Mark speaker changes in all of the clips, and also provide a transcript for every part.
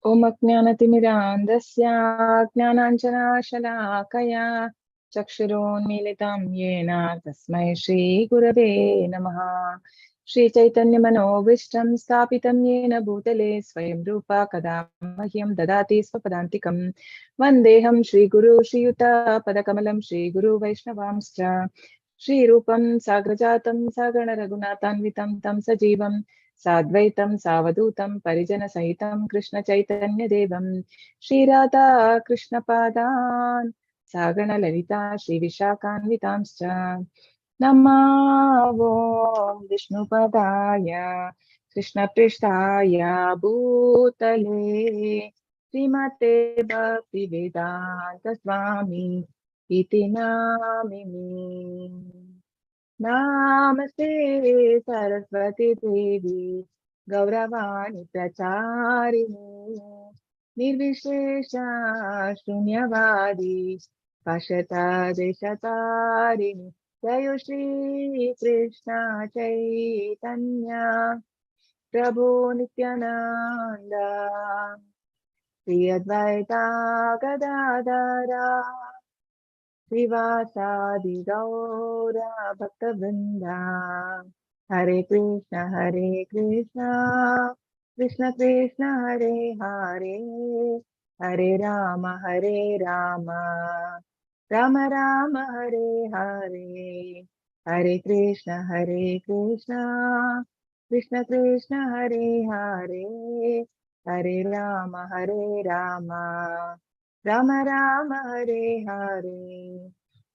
Speaker 1: Om Ajnanatimirandasya Jnananjanashalaakaya Chakshuronmilitam Yena Tasmai Shri Gurave Namaha. Shri Chaitanya Manobishtam Sthapitam Yena Bhutale Swayam Rupa Kadamahyam Dadati Swapadantikam Vandeham Shri Guru Shri Yuta Padakamalam Shri Guru Vaishnavamscha Shri Rupam Sagrajatam Sagana Raghunathanvitam Tam Sajivam Sadvaitam Savadutam Parijana Sahitam Krishna Chaitanya Devam Shri Radha Krishna Padan Sagana Lalita Shri Vishakanvitamscha Namo Vishnu Padaya Krishna Prishtaya Bhutale Srimate Bhakti Vedanta Swami Iti Namini Namaste Saraswati Devi Gauravani Pracharini Nirvishesha Shunyavadi Pashata Desatarini Jayo Shri Krishna Chaitanya Prabhu Nityananda Shri Advaita Gadadara Srivasadi Gaura Bhaktavrinda Hare Krishna Krishna Krishna Hare Hare Hare Rama Rama Rama Hare Hare Hare Krishna Krishna Krishna Hare Hare Hare Rama Rama Rama Hare Hare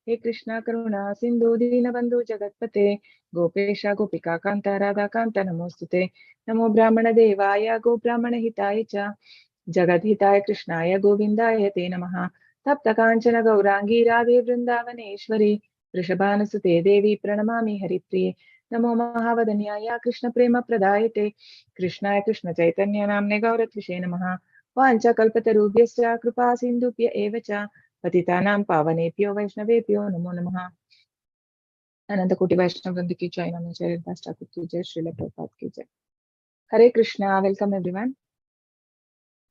Speaker 1: He Krishna Karuna Sindhu Dinabandhu Jagatpate Gopesha Gopika Kanta Radha Kanta Namostute Namo Brahmana Devaya Go Brahmana Hitaya Cha Jagat Hitaya Krishnaya Govindaya Te Namaha Tapta Kanchana Gaurangi Radhe Vrindavaneshwari Vrishabhanasute Devi Pranamami Haripriye Namo Mahavadanyaya Krishna Prema Pradayate Krishnaya Krishna Chaitanya Namne Gauratvishe Namaha Vanchakalpatarubhyascha Kripa Sindhubhya Eva Cha Patitanam Pavanebhyo Vaishnavebhyo Namo Namaha Ananta Koti Vaishnava Vrinda ki jai Namacharya Thakur ki jai Srila Prabhupada ki jai Hare Krishna, welcome everyone.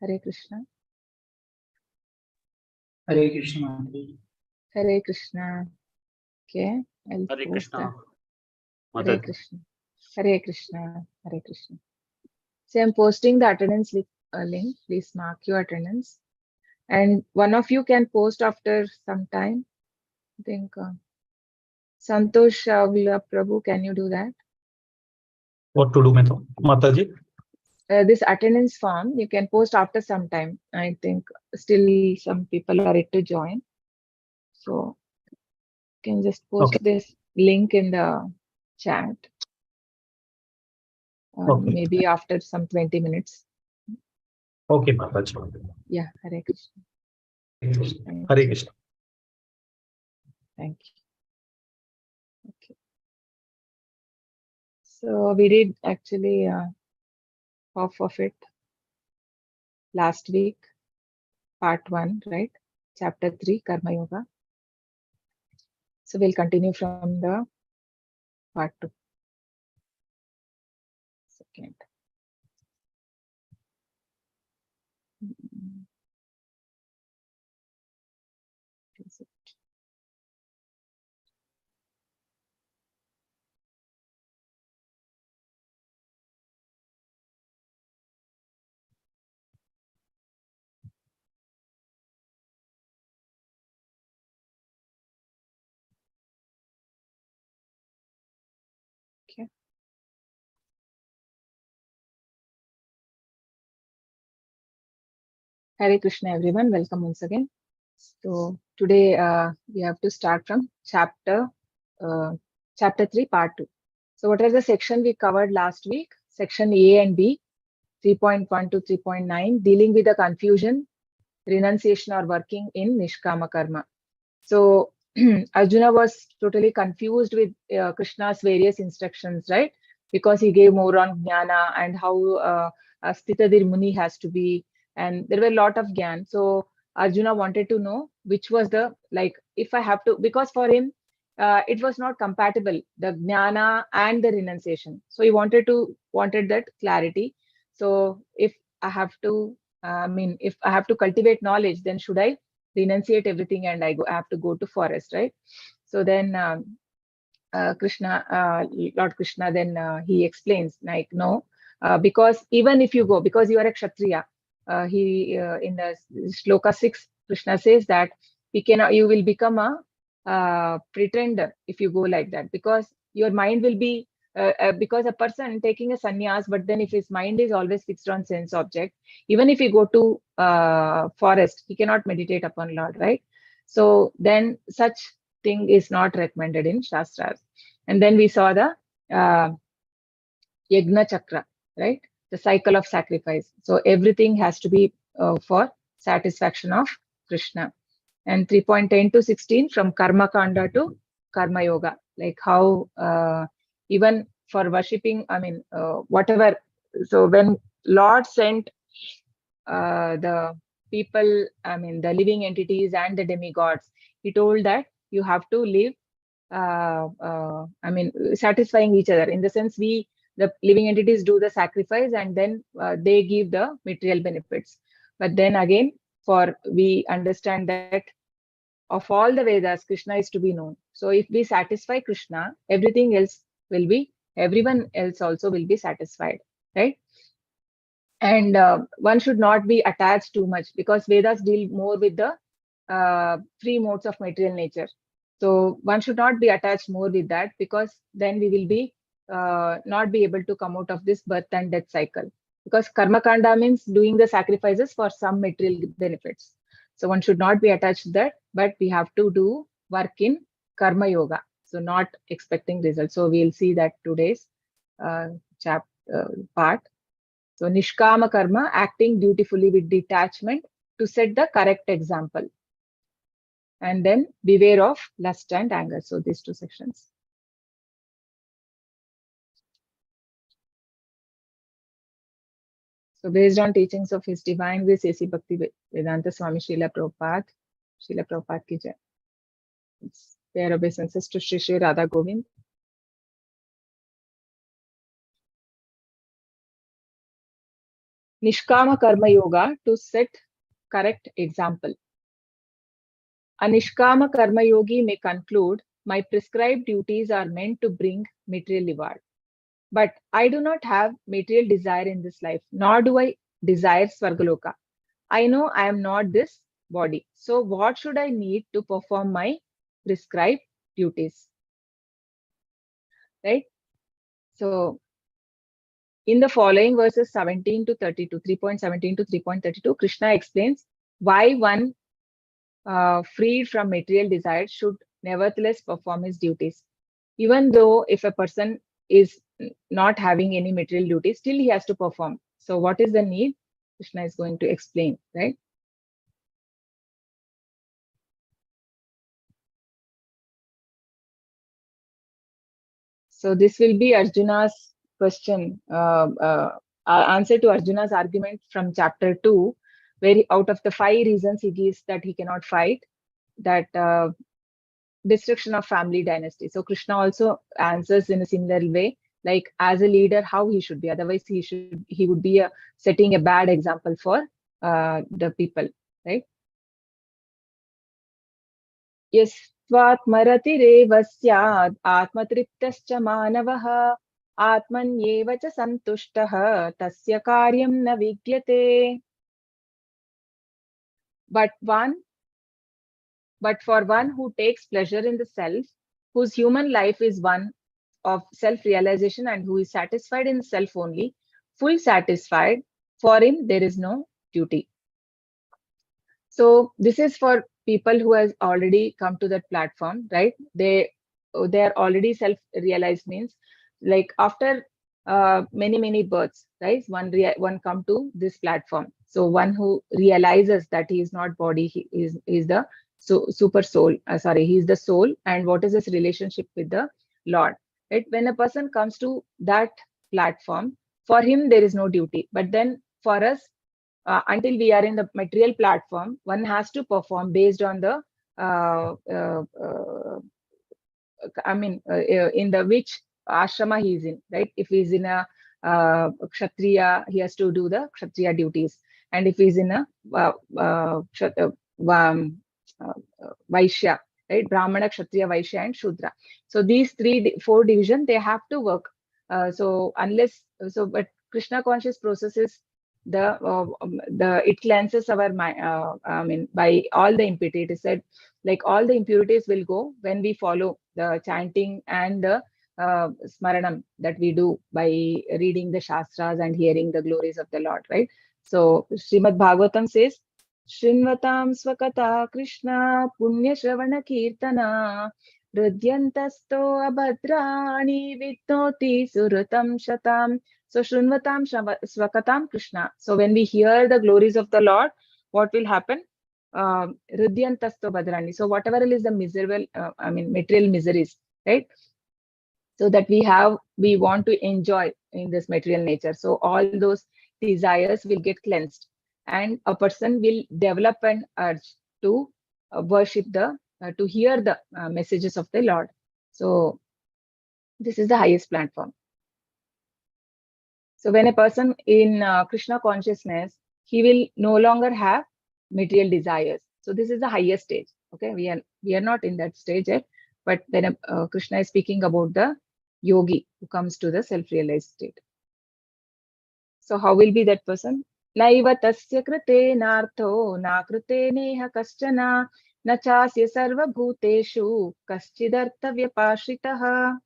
Speaker 1: Hare Krishna.
Speaker 2: Hare Krishna.
Speaker 1: Hare Krishna. Okay, I'll
Speaker 3: Hare
Speaker 1: post
Speaker 3: Krishna.
Speaker 1: that. Hare Krishna. Hare Krishna. Hare Krishna. So I'm posting the attendance link. Please mark your attendance. And one of you can post after some time. I think Santosh Prabhu, can you do that?
Speaker 2: What to do, Mataji?
Speaker 1: This attendance form, you can post after some time. I think still some people are yet to join. So you can just post this link in the chat. Maybe after some 20 minutes.
Speaker 2: Okay, Mataji.
Speaker 1: Yeah, Hare Krishna.
Speaker 2: Hare Krishna.
Speaker 1: Thank you. Okay. So we did actually half of it last week, part 1, right? Chapter 3, Karma Yoga. So we'll continue from the part 2. Second. Is it? Okay. Hare Krishna, everyone. Welcome once again. So today we have to start from chapter 3, part 2. So what are the section we covered last week? Section A and B, 3.1 to 3.9, dealing with the confusion, renunciation or working in Nishkama Karma. So Arjuna was totally confused with Krishna's various instructions, right? Because he gave more on jnana and how Sthitadir Muni has to be, and there were a lot of gyan. So Arjuna wanted to know which was the, like, if I have to, because for him it was not compatible, the jnana and the renunciation. So he wanted that clarity. So if I have to I mean, if I have to cultivate knowledge, then should I renunciate everything and I have to go to forest, right? So then Lord Krishna, then he explains like, no, because even if you go, because you are a Kshatriya, in the Shloka 6, Krishna says that you will become a pretender if you go like that, because your mind will be, because a person taking a sannyas, but then if his mind is always fixed on sense object, even if he go to forest, he cannot meditate upon Lord, right? So then such thing is not recommended in Shastras. And then we saw the Yagna Chakra, right? The cycle of sacrifice. So everything has to be for satisfaction of Krishna. And 3.10 to 16, from Karma Kanda to Karma Yoga, like how even for worshipping, I mean, whatever. So when Lord sent the people, I mean, the living entities and the demigods, he told that you have to live, I mean, satisfying each other, in the sense the living entities do the sacrifice and then they give the material benefits. But then again, we understand that of all the Vedas, Krishna is to be known. So if we satisfy Krishna, everyone else also will be satisfied, right? And one should not be attached too much, because Vedas deal more with the three modes of material nature. So one should not be attached more with that, because then we will be not be able to come out of this birth and death cycle. Because karma kanda means doing the sacrifices for some material benefits. So one should not be attached to that, but we have to do work in karma yoga. So not expecting results. So we'll see that today's part. So nishkama karma, acting dutifully with detachment to set the correct example. And then beware of lust and anger. So these two sections. So based on teachings of His Divine Grace A.C. Bhakti Vedanta Swami Srila Prabhupada ki jai. Their obeisances to Shri Shri Radha Govind. Nishkama Karma Yoga to set correct example. A Nishkama Karma Yogi may conclude, my prescribed duties are meant to bring material reward. But I do not have material desire in this life, nor do I desire Swargaloka. I know I am not this body. So what should I need to perform my prescribed duties? Right? So in the following verses 17 to 32, 3.17 to 3.32, Krishna explains why one freed from material desire should nevertheless perform his duties. Even though if a person is not having any material duties, still he has to perform. So what is the need? Krishna is going to explain, right? So this will be Arjuna's question, answer to Arjuna's argument from chapter 2, where out of the 5 reasons he gives that he cannot fight, that destruction of family dynasty. So Krishna also answers in a similar way, like as a leader, how he should be. Otherwise, he would be setting a bad example for the people, right? Yes. स्वात्मरतिरेव स्यात् आत्मतृप्तश्च मानवः आत्मन्येव च सन्तुष्टः तस्य कार्यं न विद्यते. But for one who takes pleasure in the self, whose human life is one of self-realization and who is satisfied in self only, full satisfied, for him there is no duty. So this is for people who has already come to that platform, right? They are already self-realized, means like after many births, right? One come to this platform. So one who realizes that he is not body, he is the super soul. He is the soul, and what is his relationship with the Lord? Right? When a person comes to that platform, for him there is no duty. But then for us, until we are in the material platform, one has to perform based on the in the which ashrama he is in, right? If he is in a kshatriya, he has to do the kshatriya duties, and if he's in a Vaishya, right? Brahmana, Kshatriya, Vaishya, and Shudra. So these four divisions, they have to work. But Krishna conscious processes it cleanses our mind. By all the impurity. It is said, like all the impurities will go when we follow the chanting and the smaranam that we do by reading the shastras and hearing the glories of the Lord, right? So Srimad Bhagavatam says, Shrinvatam Swakata Krishna Punya Shravana Kirtana Hridyantasto Abhadrani Vitnoti Surutam Shatam. So Shrinvatam Swakatam Krishna. So when we hear the glories of the Lord, what will happen? Hridyantasto Abhadrani. So whatever is the miserable, material miseries, right? So that we want to enjoy in this material nature. So all those desires will get cleansed, and a person will develop an urge to worship to hear the messages of the Lord. So this is the highest platform. So when a person in Krishna consciousness, he will no longer have material desires. So this is the highest stage. Okay, we are not in that stage yet, but when Krishna is speaking about the yogi who comes to the self-realized state. So how will be that person? Naiva tasya krite nartho na krite neha kaschana na chasya sarva bhuteshu kaschidartha vyapashitaha.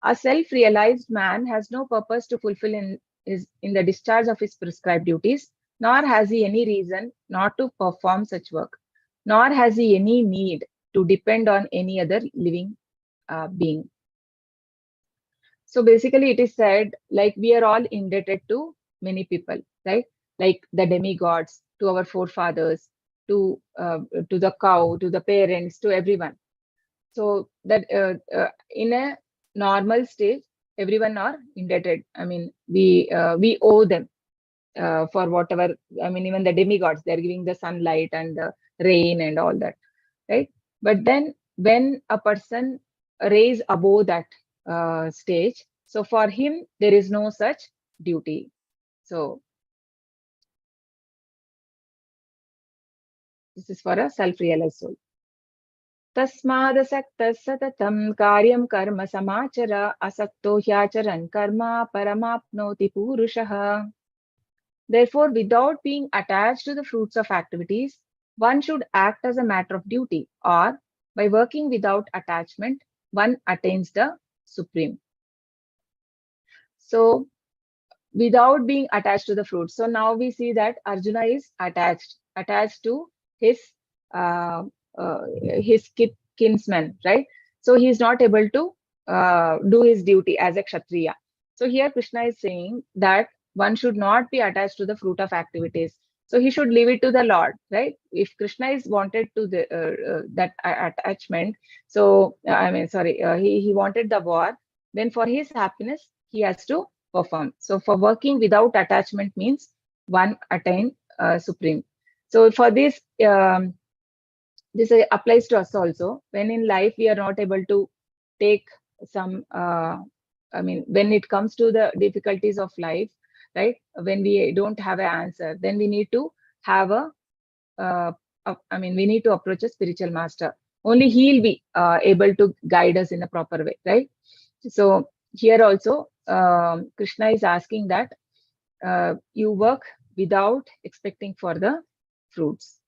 Speaker 1: A self-realized man has no purpose to fulfill in the discharge of his prescribed duties, nor has he any reason not to perform such work, nor has he any need to depend on any other living being. So basically it is said, like, we are all indebted to many people, right? Like the demigods, to our forefathers, to the cow, to the parents, to everyone. So that in a normal stage, everyone are indebted. We owe them for whatever. Even the demigods, they're giving the sunlight and the rain and all that, right? But then when a person raise above that stage, so for him there is no such duty. So this is for a self-realized soul. Tasmadasakta satatam karyam karma samachara asakto hyacharan karma paramapnoti purushaha. Therefore, without being attached to the fruits of activities, one should act as a matter of duty, or by working without attachment, one attains the supreme. So without being attached to the fruit. So now we see that Arjuna is attached to his kinsman, right? So he is not able to do his duty as a Kshatriya. So here Krishna is saying that one should not be attached to the fruit of activities. So he should leave it to the Lord, right? If Krishna is wanted to that attachment, so he wanted the war, then for his happiness, he has to perform. So for working without attachment means one attain supreme. So for this, this applies to us also. When in life we are not able to take some, when it comes to the difficulties of life, right? When we don't have an answer, then we need to have we need to approach a spiritual master. Only he'll be able to guide us in a proper way, right? So here also, Krishna is asking that you work without expecting for the fruits.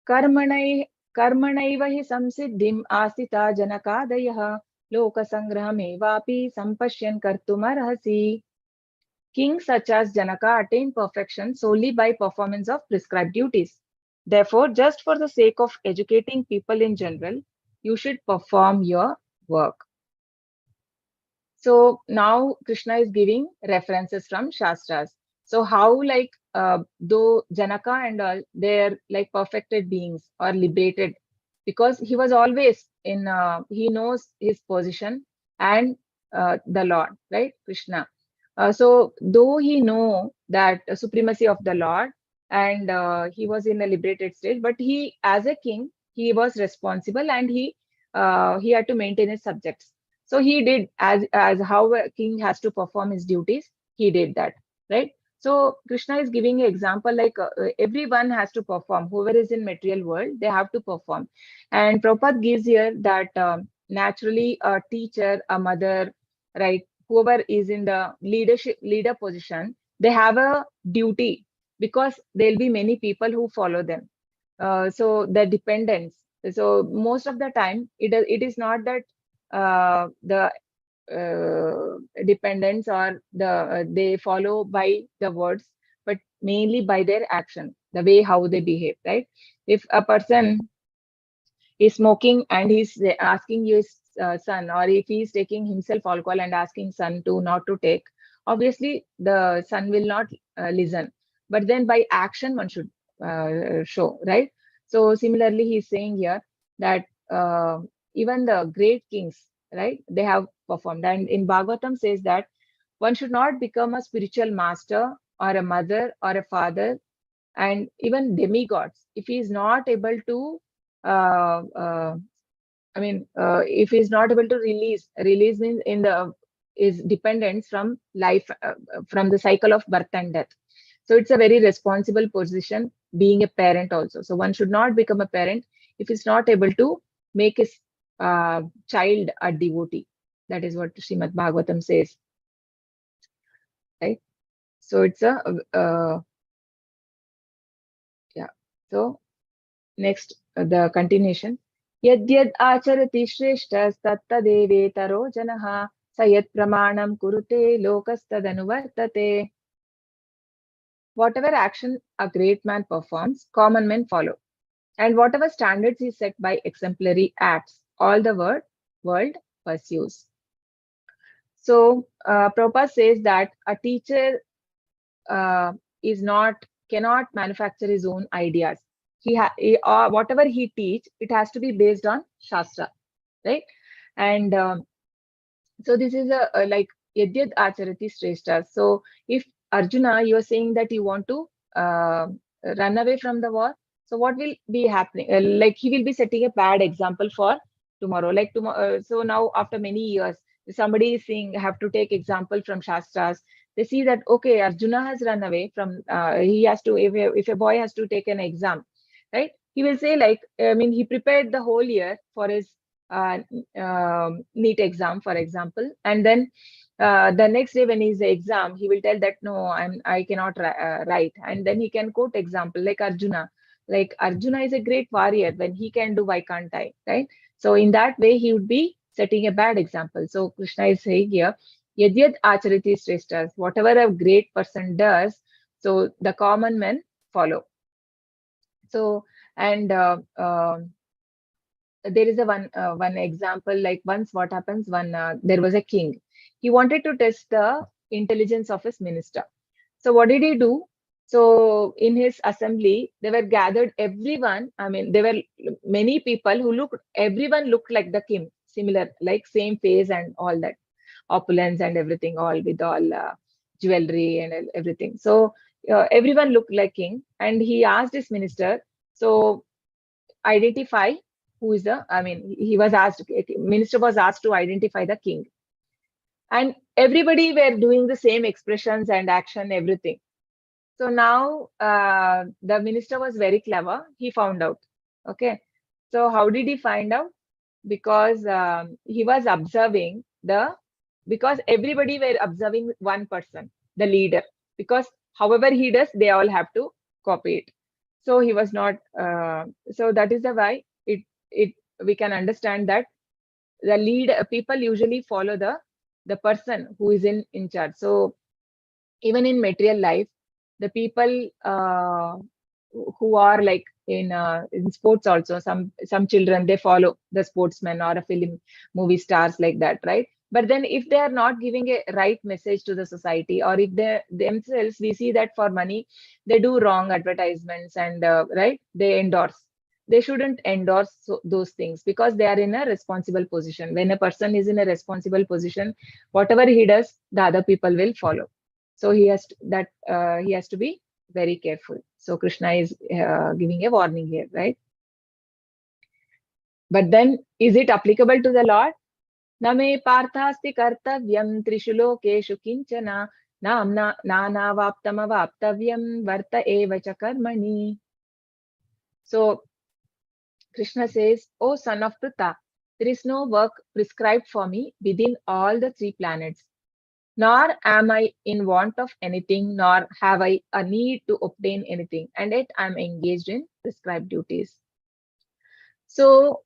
Speaker 1: Karmanaiva hi samsiddhim asita janakadayah lokasangrahamevapi sampashyan kartumarhasi. Kings such as Janaka attained perfection solely by performance of prescribed duties. Therefore, just for the sake of educating people in general, you should perform your work. So now Krishna is giving references from Shastras. So how, like, though Janaka and all, they're like perfected beings or liberated, because he was always in, he knows his position and the Lord, right? Krishna. So though he know that supremacy of the Lord, and he was in a liberated state, but he, as a king, he was responsible, and he had to maintain his subjects. So he did as how a king has to perform his duties. He did that, right? So Krishna is giving an example like everyone has to perform. Whoever is in material world, they have to perform. And Prabhupada gives here that naturally a teacher, a mother, right, whoever is in the leader position, they have a duty because there'll be many people who follow them. So the dependence. So most of the time, it is not that the dependents or they follow by the words, but mainly by their action, the way how they behave, right? If a person is smoking and he's asking his son, or if he's taking himself alcohol and asking son to not to take, obviously the son will not listen. But then by action one should show, right? So similarly, he's saying here that even the great kings, right, they have performed. And in Bhagavatam says that one should not become a spiritual master or a mother or a father, and even demigods, if he is not able to uh, uh, if he's not able to release means in the is dependence from life, from the cycle of birth and death. So it's a very responsible position being a parent also. So one should not become a parent if he's not able to make his child a devotee. That is what Srimad Bhagavatam says, right? So it's a yeah. So next, the continuation. Yadyad acharati shreshtas tattadevetaro janaha sayat pramanam kurute lokastadanuvartate. Whatever action a great man performs, common men follow. And whatever standards he set by exemplary acts, all the world pursues. So Prabhupada says that a teacher uh, cannot manufacture his own ideas. Whatever he teach, it has to be based on Shastra, right? And so this is a like Yadyad Acharati Shrestha. So if Arjuna, you are saying that you want to run away from the war, so what will be happening? Like he will be setting a bad example for tomorrow. Like tomorrow, so now after many years, somebody is saying have to take example from Shastras. They see that okay, Arjuna has run away from. He has to if a boy has to take an exam, right? He will say like he prepared the whole year for his uh, NEET exam, for example, and then the next day when he's the exam, he will tell that no, I cannot write, and then he can quote example like Arjuna. Like Arjuna is a great warrior. When he can do, why can't I? Right? So in that way, he would be setting a bad example. So Krishna is saying here, Yadyad Achariti Shrestha, whatever a great person does, so the common men follow. So and there is a one example, like once what happens when there was a king. He wanted to test the intelligence of his minister. So what did he do? So in his assembly they were gathered, everyone, there were many people who looked, everyone looked like the king, similar, like same face and all that, opulence and everything, all with all jewelry and everything. So everyone looked like king, and he asked his minister, so identify who is the, he was asked, minister was asked to identify the king, and everybody were doing the same expressions and action, everything. So now the minister was very clever, he found out. Okay, so how did he find out? Because he was observing because everybody were observing one person, the leader, because however he does, they all have to copy it. So he was not so that is the why it we can understand that the lead people usually follow the person who is in charge. So even in material life, the people who are like in sports also, some children, they follow the sportsmen or a film movie stars, like that, right? But then if they are not giving a right message to the society, or if they themselves, we see that for money they do wrong advertisements, and right, they endorse, they shouldn't endorse those things, because they are in a responsible position. When a person is in a responsible position, whatever he does, the other people will follow. So he has to be very careful. So Krishna is giving a warning here, right? But then is it applicable to the Lord? Name parthasti kartavyam trishu lokeshu kinchana namna nanavaptamavaptavyam varta eva cha karmani. So Krishna says, "O son of Pritha, there is no work prescribed for me within all the three planets. Nor am I in want of anything, nor have I a need to obtain anything, and yet I am engaged in prescribed duties." So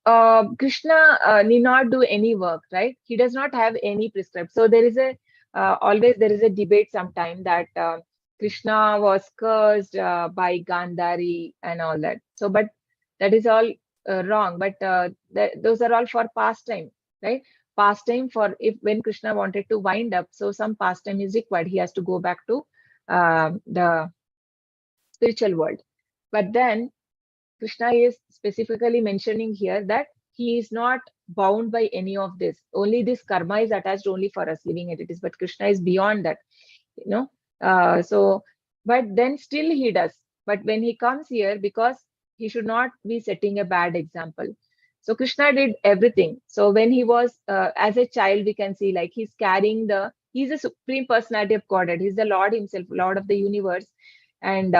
Speaker 1: Krishna need not do any work, right? He does not have any prescribed. So there is a always there is a debate sometime that Krishna was cursed by Gandhari and all that. So, but that is all wrong. But those are all for pastime, right? Pastime for if when Krishna wanted to wind up, so some pastime is required. He has to go back to the spiritual world. But then Krishna is specifically mentioning here that he is not bound by any of this. Only this karma is attached only for us living entities, but Krishna is beyond that, you know. But then still he does. But when he comes here, because he should not be setting a bad example. So Krishna did everything. So when he was as a child, we can see like he's a supreme personality of Godhead. He's the Lord himself, Lord of the universe, and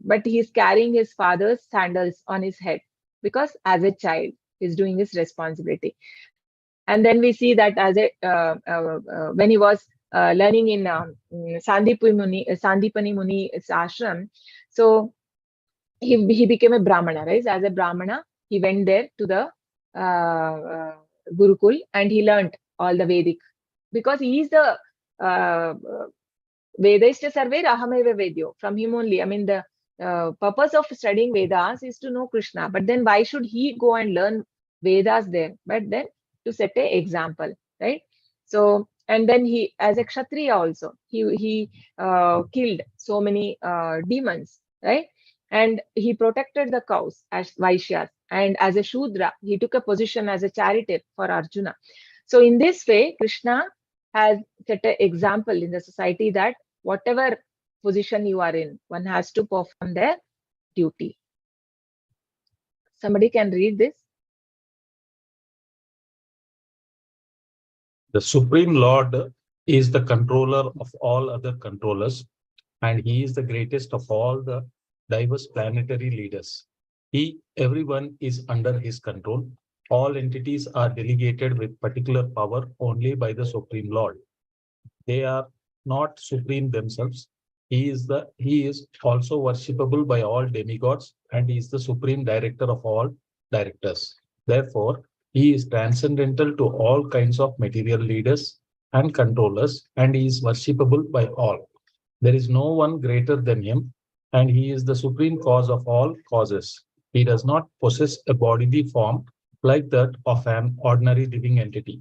Speaker 1: but he's carrying his father's sandals on his head because as a child he's doing his responsibility. And then we see that as a when he was learning in Sandipani Muni's ashram, so he became a Brahmana, right? As a Brahmana, he went there to the Gurukul and he learned all the Vedic because he is the Vedaishta Sarve Ahameva Vedyo. From him only. I mean, the purpose of studying Vedas is to know Krishna. But then why should he go and learn Vedas there? But then to set an example, right? So, and then he, as a Kshatriya also, he killed so many demons, right? And he protected the cows as Vaishyas. And as a Shudra, he took a position as a charioteer for Arjuna. So in this way, Krishna has set an example in the society that whatever position you are in, one has to perform their duty. Somebody can read this.
Speaker 2: The Supreme Lord is the controller of all other controllers, and he is the greatest of all the diverse planetary leaders. Everyone is under his control. All entities are delegated with particular power only by the Supreme Lord. They are not supreme themselves. He is also worshipable by all demigods, and he is the supreme director of all directors. Therefore, he is transcendental to all kinds of material leaders and controllers, and he is worshipable by all. There is no one greater than him, and he is the supreme cause of all causes. He does not possess a bodily form like that of an ordinary living entity.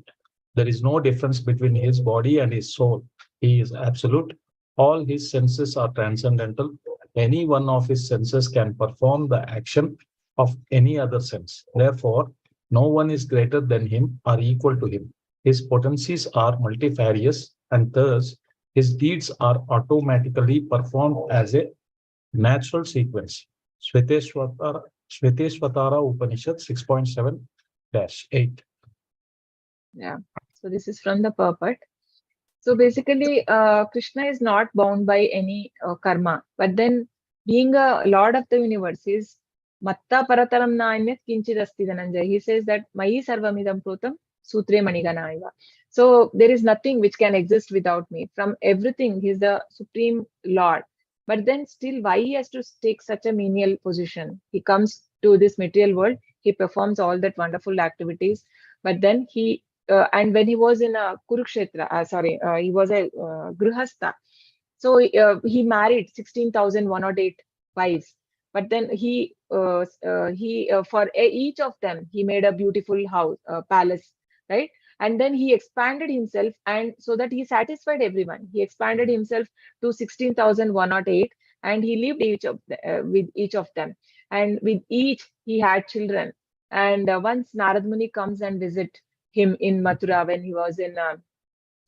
Speaker 2: There is no difference between his body and his soul. He is absolute. All his senses are transcendental. Any one of his senses can perform the action of any other sense. Therefore, no one is greater than him or equal to him. His potencies are multifarious, and thus his deeds are automatically performed as a natural sequence. Shveteshvatara Upanishad 6.7-8.
Speaker 1: Yeah. So this is from the purport. So basically, Krishna is not bound by any karma, but then being a Lord of the universe is matta parataram nanyat kinchid asti dhananjay. He says that mayi sarvamidam prutam sutre maniganaiva. So there is nothing which can exist without me. From everything, he is the supreme Lord. But then still, why he has to take such a menial position? He comes to this material world, he performs all that wonderful activities, but then and when he was in Kurukshetra, he was a Grihastha. So he married 16,108 wives. But then for each of them, he made a beautiful house, palace, right? And then he expanded himself, and so that he satisfied everyone. He expanded himself to 16,108, and he lived with each of them. And with each, he had children. And once Narad Muni comes and visit him in Mathura when he was in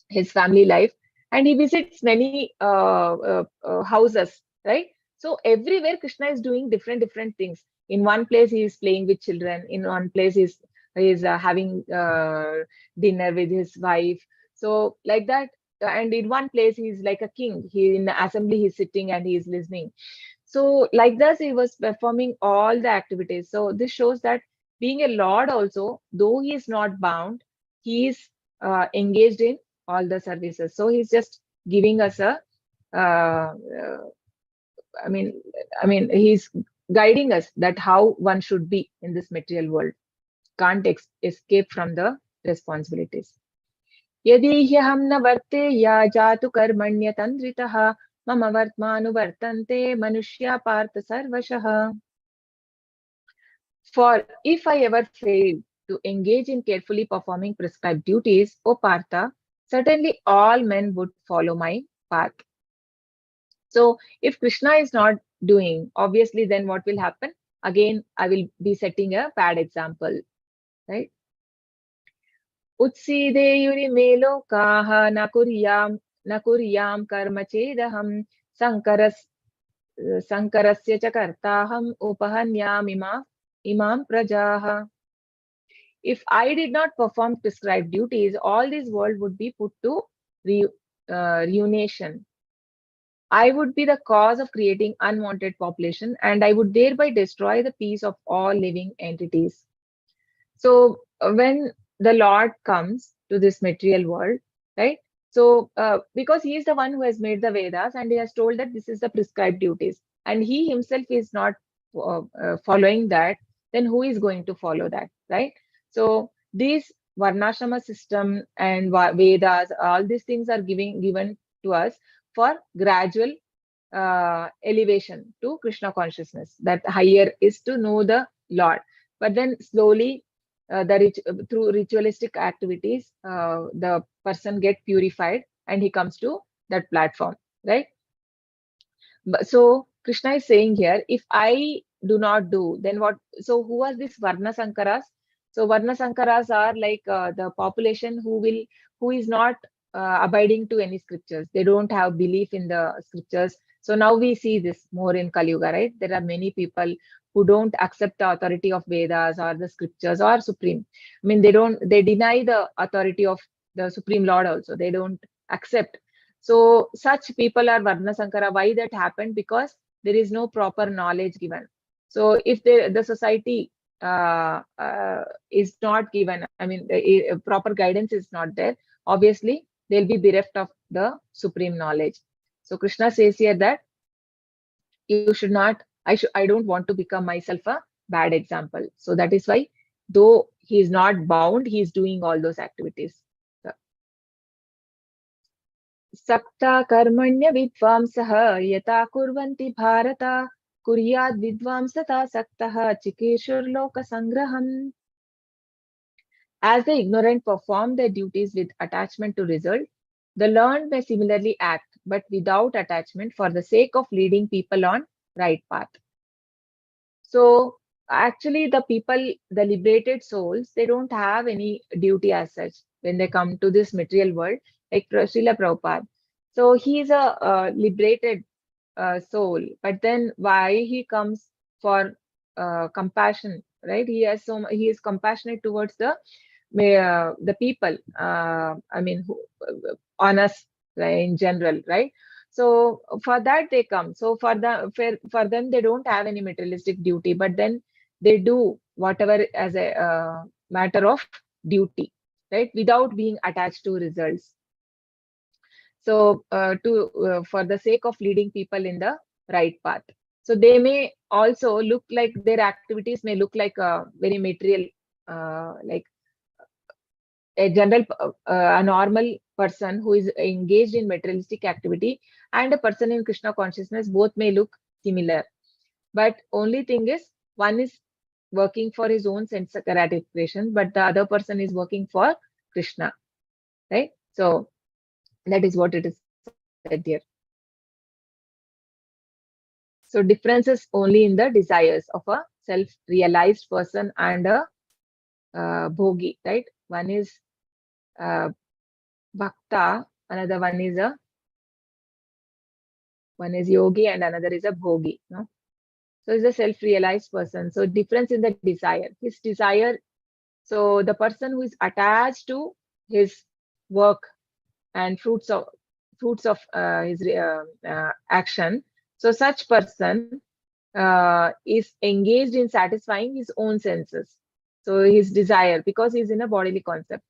Speaker 1: his family life, and he visits many houses, right? So everywhere Krishna is doing different things. In one place he is playing with children, in one place he is having dinner with his wife. So like that, and in one place he's like a king. He in the assembly he's sitting and he's listening. So like this, he was performing all the activities. So this shows that being a lord also, though he is not bound, he is engaged in all the services. So he's just giving us a, uh, uh, I mean, he's guiding us that how one should be in this material world. Can't escape from the responsibilities. यदि ह्यहं न वर्तेया जातु कर्मण्यतन्द्रितः मम वर्त्मानुवर्तन्ते मनुष्या पार्थ सर्वशः. For if I ever fail to engage in carefully performing prescribed duties, O Partha, certainly all men would follow my path. So if Krishna is not doing, obviously then what will happen? Again, I will be setting a bad example, right? उत्सीदेयुरिमे लोकाः न कुर्यां कर्म चेदहं संकरस्य च कर्ताहम् इमां prajaah. If I did not perform prescribed duties, all this world would be put to ruination. I would be the cause of creating unwanted population, and I would thereby destroy the peace of all living entities. So when the Lord comes to this material world, right? So because he is the one who has made the Vedas and he has told that this is the prescribed duties, and he himself is not following that, then who is going to follow that, right? So these Varnashrama system and Vedas, all these things are given to us for gradual elevation to Krishna consciousness. That higher is to know the Lord, but then slowly through ritualistic activities, the person get purified and he comes to that platform, right? So Krishna is saying here, if I do not do, then what? So who are these Varna Sankaras? So Varna Sankaras are like the population who is not abiding to any scriptures. They don't have belief in the scriptures. So now we see this more in Kali Yuga, right? There are many people who don't accept the authority of Vedas or the scriptures or Supreme. I mean, they deny the authority of the Supreme Lord also. They don't accept. So such people are Varna Sankara. Why that happened? Because there is no proper knowledge given. So if the society is not given, I mean, proper guidance is not there, obviously they'll be bereft of the supreme knowledge. So Krishna says here that you should not, I don't want to become myself a bad example. So that is why, though he is not bound, he is doing all those activities. Sakta karmanya vidvamsah yata kurvanti bharata kuryad vidvamsata saktah chikeshur loka sangraham. As the ignorant perform their duties with attachment to result, the learned may similarly act, but without attachment for the sake of leading people on right path. So actually the people, the liberated souls, they don't have any duty as such when they come to this material world, like Srila Prabhupada. So he is a liberated soul, but then why he comes for compassion, right? He is compassionate towards the people, I mean, on us, right, in general, right? So for that they come. So for them, they don't have any materialistic duty, but then they do whatever as a matter of duty, right, without being attached to results. So for the sake of leading people in the right path. So they may also look like, their activities may look like a very material, like a general, a normal person who is engaged in materialistic activity and a person in Krishna consciousness, both may look similar. But only thing is, one is working for his own sense gratification, but the other person is working for Krishna, right? So that is what it is said here. So differences only in the desires of a self-realized person and a bhogi, right? One is bhakta, another one is yogi, and another is a bhogi. No? So it's a self-realized person. So difference in the desire. His desire. So the person who is attached to his work, and fruits of his action. So such person is engaged in satisfying his own senses, so his desire, because he's in a bodily concept.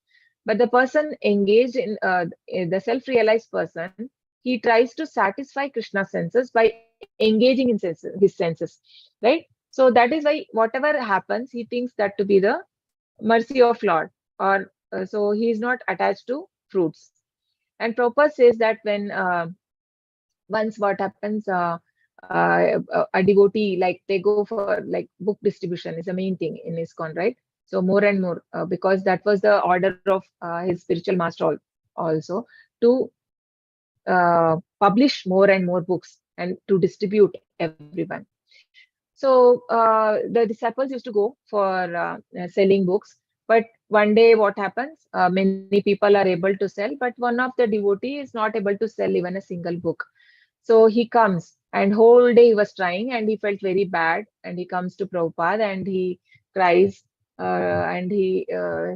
Speaker 1: But the person engaged in the self-realized person, he tries to satisfy Krishna's senses by engaging in his senses, right? So that is why whatever happens, he thinks that to be the mercy of Lord, or so he is not attached to fruits. And Prabhupada says that when once what happens, a devotee, like they go for like book distribution is the main thing in ISKCON, right? So more and more, because that was the order of his spiritual master also, to publish more and more books and to distribute everyone. So the disciples used to go for selling books. But one day what happens? Many people are able to sell, but one of the devotee is not able to sell even a single book. So he comes, and whole day he was trying, and he felt very bad. And he comes to Prabhupada and he cries, and he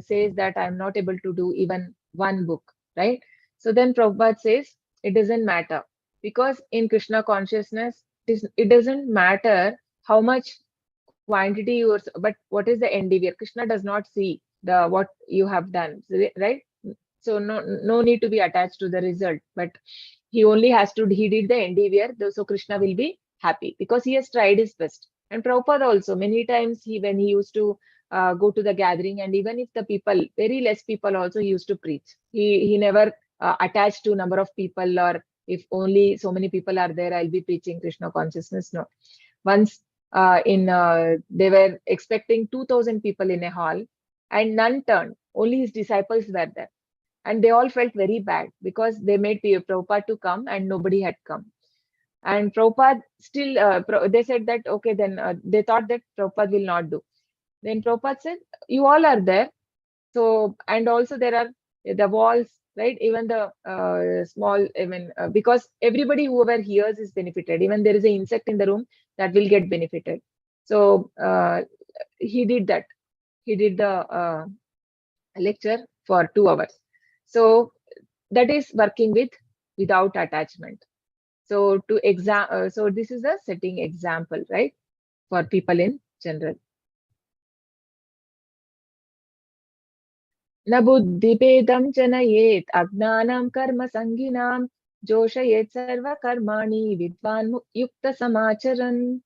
Speaker 1: says that I'm not able to do even one book, right? So then Prabhupada says it doesn't matter, because in Krishna consciousness, it doesn't matter how much quantity but what is the endeavor. Krishna does not see the what you have done, right? So no need to be attached to the result, but he only has to, he did the endeavor, so Krishna will be happy because he has tried his best. And Prabhupada also, many times when he used to go to the gathering, and even if the people, very less people also, he used to preach. He never attached to number of people, or if only so many people are there, I'll be preaching Krishna consciousness. No. Once they were expecting 2,000 people in a hall, and none turned. Only his disciples were there. And they all felt very bad because they made Prabhupada to come and nobody had come. And Prabhupada still, they said that, okay, then they thought that Prabhupada will not do. Then Prabhupada said, you all are there. So, and also there are the walls, right? Even the small, even because everybody whoever hears is benefited. Even there is an insect in the room, that will get benefited. So he did that. He did the lecture for 2 hours. So that is working without attachment. So so this is a setting example, right, for people in general. न बुद्धिभेदं जनयेत् अज्ञानं कर्म संगिनां जोषयेत् सर्वकर्माणि विद्वान् युक्त समाचरन्.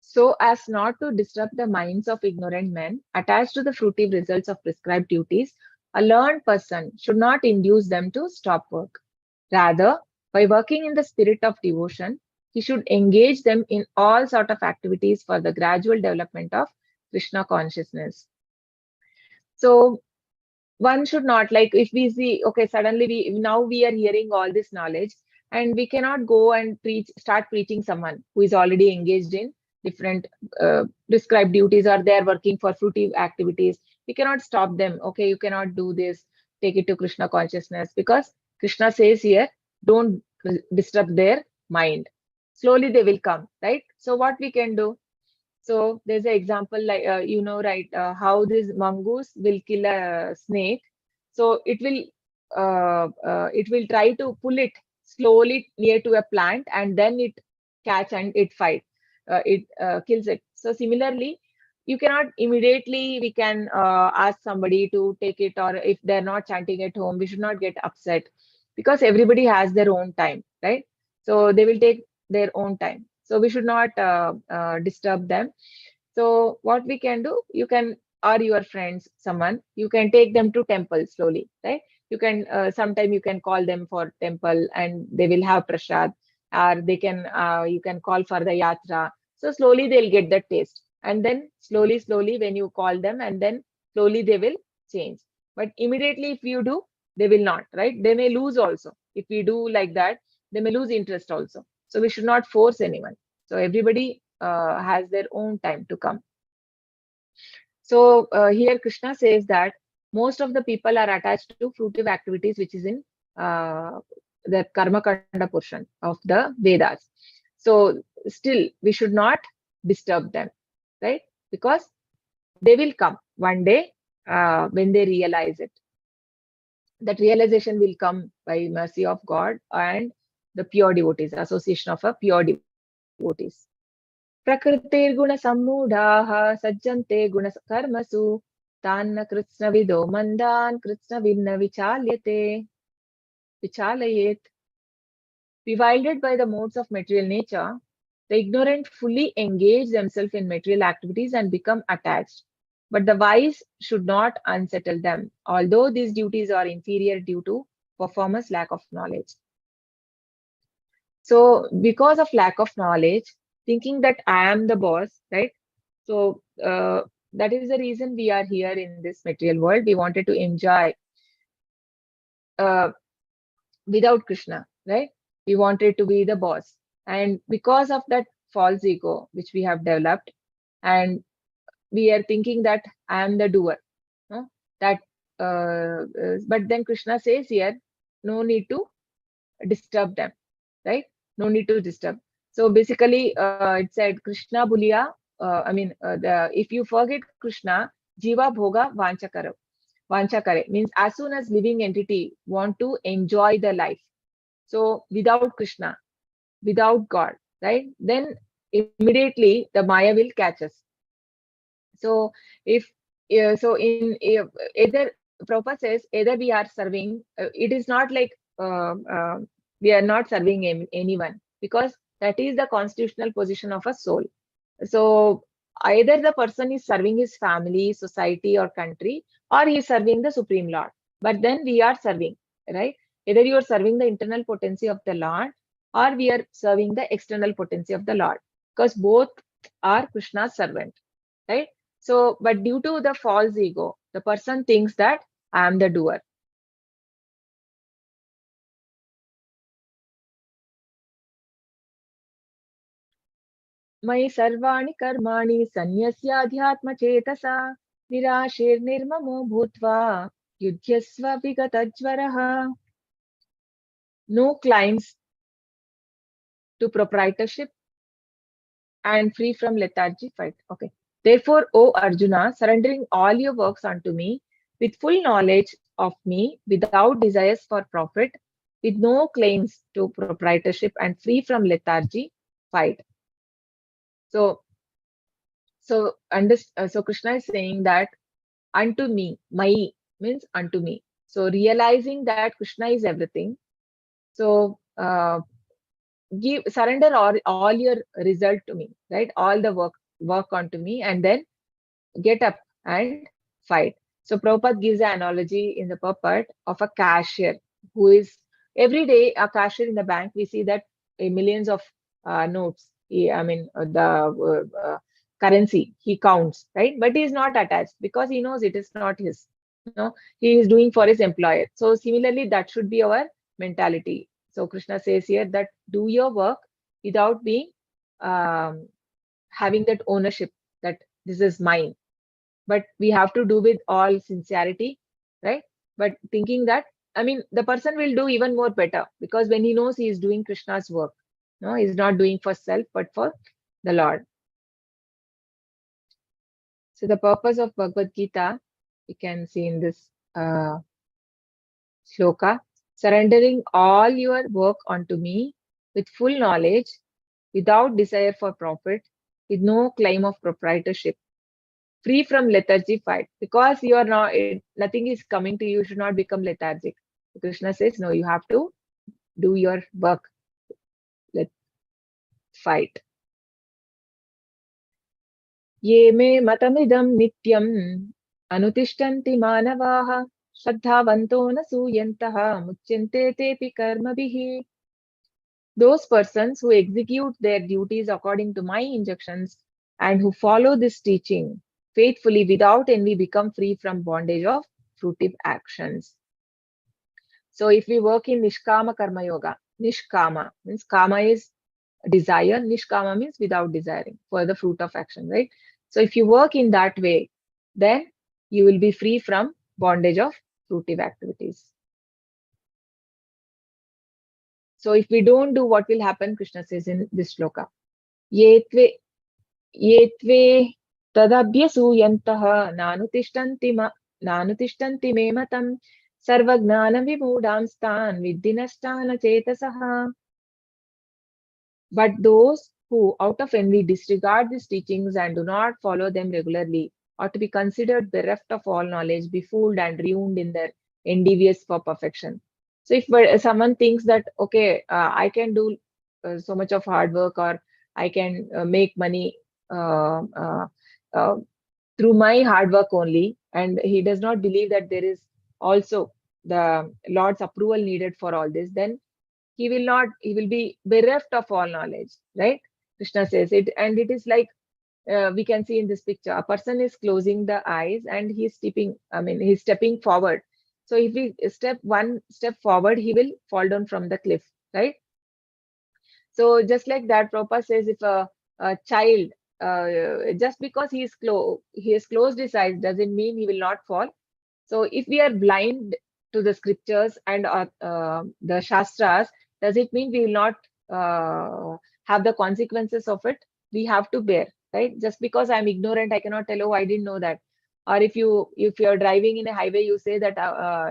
Speaker 1: So as not to disrupt the minds of ignorant men attached to the fruitive results of prescribed duties, a learned person should not induce them to stop work. Rather, by working in the spirit of devotion, he should engage them in all sort of activities for the gradual development of Krishna consciousness. So one should not, like, if we see, okay, suddenly we are hearing all this knowledge, and we cannot go and start preaching someone who is already engaged in different prescribed duties, or they are working for fruitive activities. We cannot stop them. Okay, you cannot do this, take it to Krishna consciousness, because Krishna says here, don't disturb their mind. Slowly they will come, right? So what we can do? So there's an example, like right, how this mongoose will kill a snake. So it will try to pull it slowly near to a plant, and then it catch and it fight. It kills it. So similarly, you cannot immediately, we can ask somebody to take it, or if they're not chanting at home, we should not get upset, because everybody has their own time, right? So they will take their own time. So we should not disturb them. So what we can do, you can, or your friends, someone, you can take them to temple slowly, right? You can, sometime you can call them for temple, and they will have prasad, or they can, you can call for the yatra. So slowly they'll get the taste. And then slowly when you call them, and then slowly they will change. But immediately if you do, they will not, right? They may lose also. If we do like that, they may lose interest also. So we should not force anyone. So everybody has their own time to come. So here Krishna says that most of the people are attached to fruitive activities, which is in the Karma Kanda portion of the Vedas. So still we should not disturb them, right? Because they will come one day when they realize it. that realization will come by mercy of God and the pure devotees, association of a pure devotees. Prakritir guna sammudhaha sajjante guna karmasu tanna kritsna vido mandan kritsna vinna vichalayet. Bewildered by the modes of material nature, the ignorant fully engage themselves in material activities and become attached. But the wise should not unsettle them, although these duties are inferior due to performers' lack of knowledge. So, because of lack of knowledge, thinking that I am the boss, right? So, that is the reason we are here in this material world. We wanted to enjoy uh, without Krishna, right? We wanted to be the boss. And because of that false ego which we have developed, and we are thinking that I am the doer. No? That, but then Krishna says here, no need to disturb them, right? No need to disturb. So basically, it said Krishna Buliya. If you forget Krishna, Jiva Bhoga Vancha Karo. Vancha Kare means as soon as living entity want to enjoy the life. So without Krishna, without God, right? Then immediately the Maya will catch us. So if so in either Prabhupada says either we are serving, it is not like we are not serving anyone, because that is the constitutional position of a soul. So either the person is serving his family, society, or country, or he is serving the Supreme Lord. But then we are serving, right? Either you are serving the internal potency of the Lord, or we are serving the external potency of the Lord, because both are Krishna's servant, right? So, but due to the false ego, the person thinks that I am the doer. मयि सर्वाणि कर्माणि सन्न्यस्याध्यात्मचेतसा निराशेर्निर्ममो भूत्वा युध्यस्व विगतज्वरः. No claims to proprietorship and free from lethargy fight. Okay. Therefore, O Arjuna, surrendering all your works unto me, with full knowledge of me, without desires for profit, with no claims to proprietorship and free from lethargy, fight. So, so Krishna is saying that unto me, mai means unto me. So realizing that Krishna is everything. So surrender all your result to me, right? All the work onto me, and then get up and fight. So Prabhupada gives an analogy in the puppet of a cashier who is every day a cashier in the bank. We see that millions of notes. The currency he counts, right? But he is not attached because he knows it is not his. No, he is doing for his employer. So similarly, that should be our mentality. So Krishna says here that do your work without being having that ownership that this is mine, but we have to do with all sincerity, right? But thinking that, the person will do even more better because when he knows he is doing Krishna's work, no, he's not doing for self but for the Lord. So the purpose of Bhagavad Gita, you can see in this shloka: surrendering all your work onto me with full knowledge, without desire for profit, with no claim of proprietorship, free from lethargy, fight. Because you are not, nothing is coming to you, you should not become lethargic. Krishna says, no, you have to do your work. Let's fight. Ye me matamidam nityam anutishtanti manavaha shraddhavanto na suyantaha muchyante tepi karmabhihi. Those persons who execute their duties according to my injunctions and who follow this teaching faithfully without envy become free from bondage of fruitive actions. So if we work in Nishkama Karma Yoga, Nishkama means Kama is desire, Nishkama means without desiring for the fruit of action, right? So if you work in that way, then you will be free from bondage of fruitive activities. So if we don't do, what will happen? Krishna says in this shloka, Yetve tadabhyasu yantaha nanutishtanti me matam Sarvagnana vimudam stan viddinastana chetasaha. But those who, out of envy, disregard these teachings and do not follow them regularly ought to be considered bereft of all knowledge, befooled and ruined in their endeavors for perfection. So, if someone thinks that, okay, I can do so much of hard work, or I can make money uh, uh, uh, through my hard work only, and he does not believe that there is also the Lord's approval needed for all this, then he will be bereft of all knowledge, right? Krishna says it, and it is like we can see in this picture, a person is closing the eyes and he's stepping forward. So if he step one step forward, he will fall down from the cliff, right? So just like that, Prabhupada says, if a child, just because he has closed his eyes, doesn't mean he will not fall. So if we are blind to the scriptures and the Shastras, does it mean we will not have the consequences of it? We have to bear, right? Just because I'm ignorant, I cannot tell, oh, I didn't know that. Or if you're driving in a highway, you say that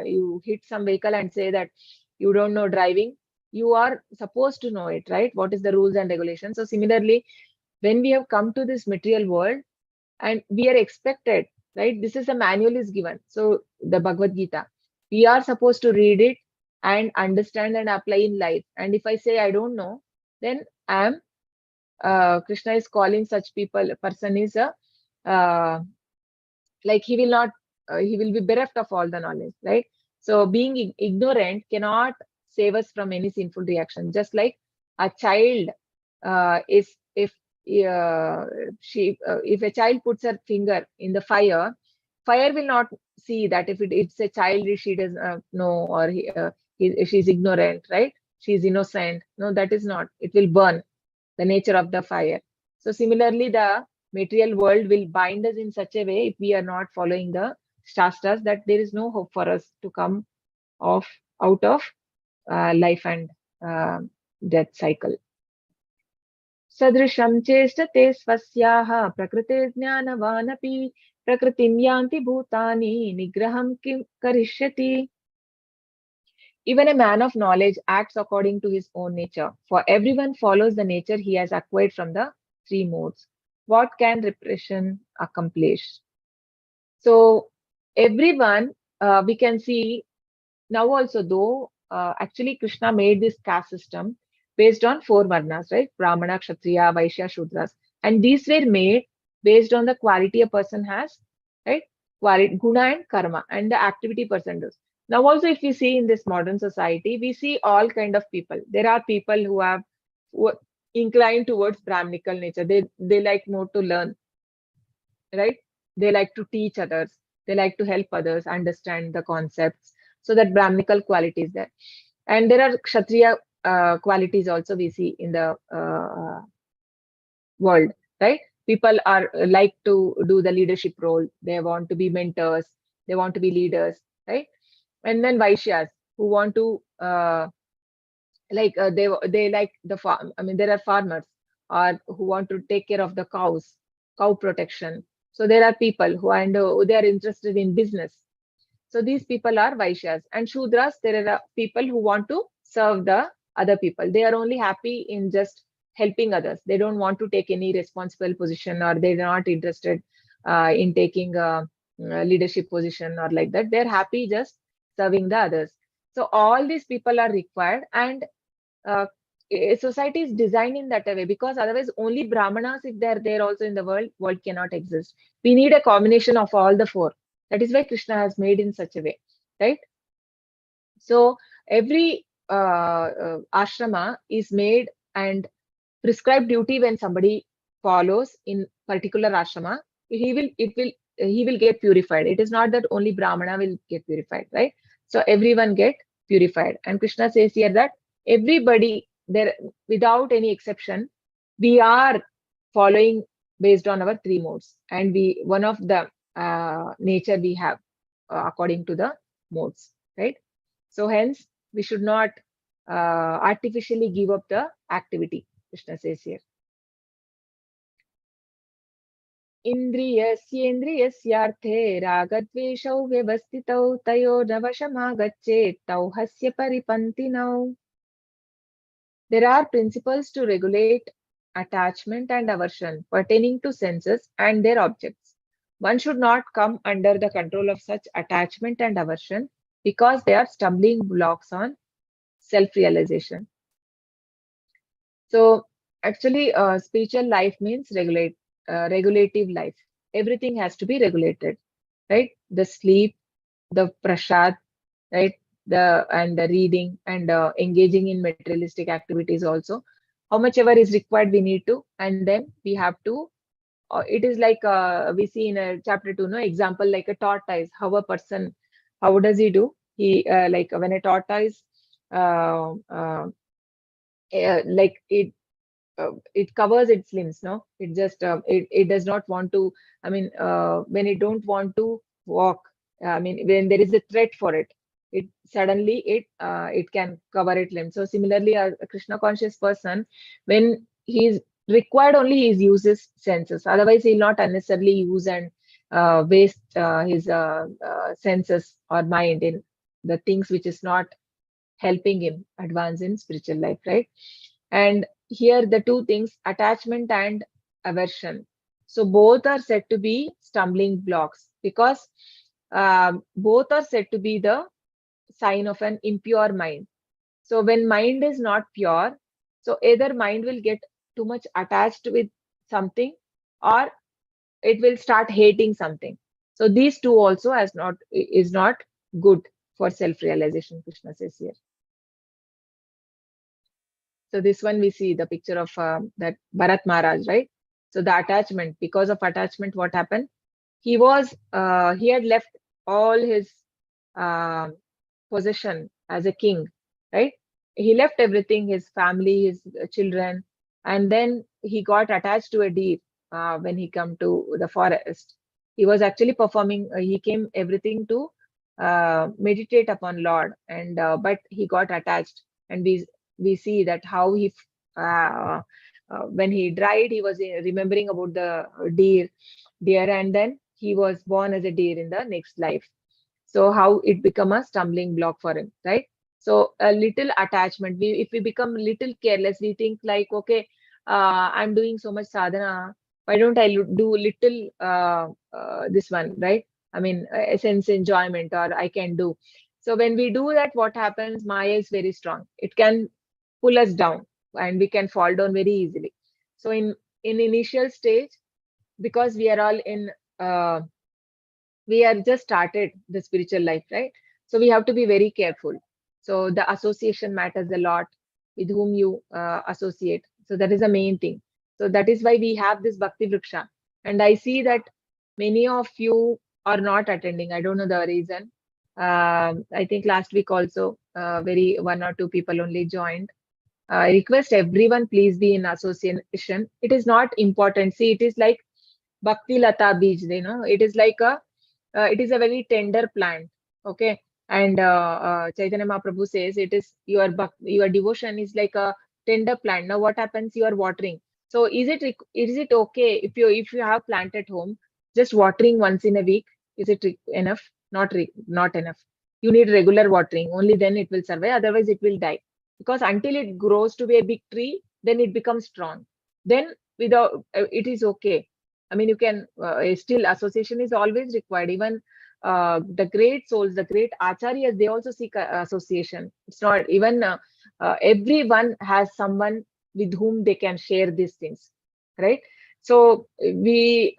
Speaker 1: you hit some vehicle and say that you don't know driving. You are supposed to know it, right? What is the rules and regulations? So similarly, when we have come to this material world, and we are expected, right? This is a manual is given. So the Bhagavad Gita, we are supposed to read it and understand and apply in life. And if I say I don't know, then I am Krishna is calling such person is a uh, like he will be bereft of all the knowledge, right? So being ignorant cannot save us from any sinful reaction. Just like a child, is if if a child puts her finger in the fire, fire will not see that if it's a child, she does know, or she's ignorant, right? She's innocent. No, that is not. It will burn, the nature of the fire. So similarly, the material world will bind us in such a way, if we are not following the shastras, that there is no hope for us to come off out of life and uh, death cycle. Sadrisham chestate swasyaha prakrite jnanavanapi prakritim yanti bhutani nigraham kim karishyati. Even a man of knowledge acts according to his own nature, for everyone follows the nature he has acquired from the three modes. What can repression accomplish? So, everyone, we can see now also, though actually Krishna made this caste system based on four varnas, right? Brahmana, Kshatriya, Vaishya, Shudras. And these were made based on the quality a person has, right? Quality, guna and karma, and the activity person does. Now also, if we see in this modern society, we see all kind of people. There are people who are inclined towards Brahminical nature. They like more to learn, right? They like to teach others. They like to help others understand the concepts. So that Brahminical quality is there. And there are Kshatriya qualities also we see in the world, right? People are like to do the leadership role. They want to be mentors. They want to be leaders, right? And then Vaishyas who want to they like the farm. I mean, there are farmers or who want to take care of the cows, cow protection. So there are people who they are interested in business. So these people are Vaishyas. And Shudras, there are people who want to serve the other people. They are only happy in just helping others. They don't want to take any responsible position, or they're not interested in taking a leadership position or like that. They're happy just serving the others. So all these people are required, and uh, society is designed in that way, because otherwise only Brahmanas, if they're there also in the world cannot exist. We need a combination of all the four. That is why Krishna has made in such a way, right? So every ashrama is made and prescribed duty. When somebody follows in particular ashrama, he will get purified. It is not that only Brahmana will get purified, right? So everyone get purified. And Krishna says here that everybody there, without any exception, we are following based on our three modes, and we one of the nature we have according to the modes, right? So hence we should not artificially give up the activity, Krishna says here. Indriyasyendriyasyarthe ragadveshau vyavastitau tayornavashamagachet tau hasya paripantinau. There are principles to regulate attachment and aversion pertaining to senses and their objects. One should not come under the control of such attachment and aversion because they are stumbling blocks on self-realization. So actually, spiritual life means regulative life. Everything has to be regulated, right? The sleep, the prasad, right? The reading and engaging in materialistic activities also. How much ever is required, we need to, and then we have to. It is like we see in chapter 2, no example like a tortoise. How a person, how does he do? He like when a tortoise, uh, uh, like it covers its limbs, no, it just it does not want to, I mean when it don't want to walk, I mean when there is a threat for it, it suddenly it can cover its limbs. So similarly a Krishna conscious person, when he is required, only he uses senses, otherwise he'll not unnecessarily use and waste his senses or mind in the things which is not helping him advance in spiritual life, right? And here the two things, attachment and aversion. So both are said to be stumbling blocks because both are said to be the sign of an impure mind. So when mind is not pure, so either mind will get too much attached with something or it will start hating something. So these two also is not good for self-realization, Krishna says here. So this one we see the picture of that Bharat Maharaj, right? So the attachment, because of attachment, what happened? He had left all his uh, possession as a king, right? He left everything, his family, his children, and then he got attached to a deer when he come to the forest. He was actually performing. He came everything to meditate upon Lord, and but he got attached, and we see that how when he died, he was remembering about the deer, and then he was born as a deer in the next life. So how it become a stumbling block for him, right? So a little attachment, if we become little careless, we think like, okay, I'm doing so much sadhana, why don't I do little this one, right? I mean sense enjoyment, or I can do. So when we do that, what happens? Maya is very strong, it can pull us down and we can fall down very easily. So in initial stage, because we are all in uh, we are just started the spiritual life, right? So we have to be very careful. So the association matters a lot, with whom you associate. So that is the main thing. So that is why we have this bhakti vriksha. And I see that many of you are not attending. I don't know the reason. I think last week also very one or two people only joined. I request everyone, please be in association. It is not important. See, it is like Bhakti Lata Beej, it is like it is a very tender plant. Okay. And Chaitanya Mahaprabhu says it is your devotion is like a tender plant. Now what happens? You are watering. So is it okay if you have plant at home, just watering once in a week? Is it enough? Not enough. You need regular watering. Only then it will survive. Otherwise, it will die. Because until it grows to be a big tree, then it becomes strong. Then without it is okay. I mean, you can still association is always required. Even the great souls, the great acharyas, they also seek association. It's not even everyone has someone with whom they can share these things, right? So we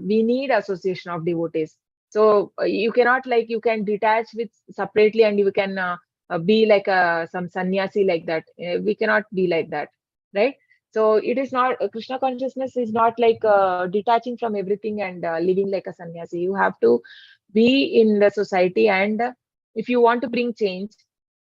Speaker 1: need association of devotees. So you cannot like you can detach with separately and you can be like some sannyasi like that. We cannot be like that, right? So it is not Krishna consciousness is not like detaching from everything and living like a sannyasi. You have to be in the society, and if you want to bring change,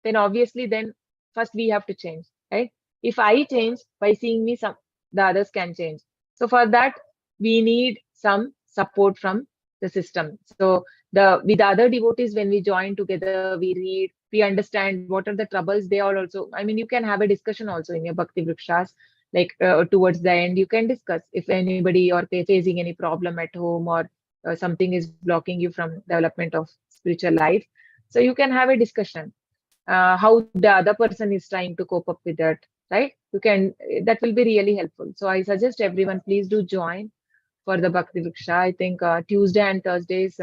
Speaker 1: then obviously then first we have to change, right? If I change by seeing me, some the others can change. So for that we need some support from the system. So the with other devotees, when we join together, we read, we understand what are the troubles they are also. I mean, you can have a discussion also in your bhakti vrikshas. like towards the end, you can discuss if anybody or facing any problem at home, or something is blocking you from development of spiritual life. So you can have a discussion how the other person is trying to cope up with that, right? You can, that will be really helpful. So I suggest everyone, please do join for the Bhakti Vriksha. I think Tuesday and Thursdays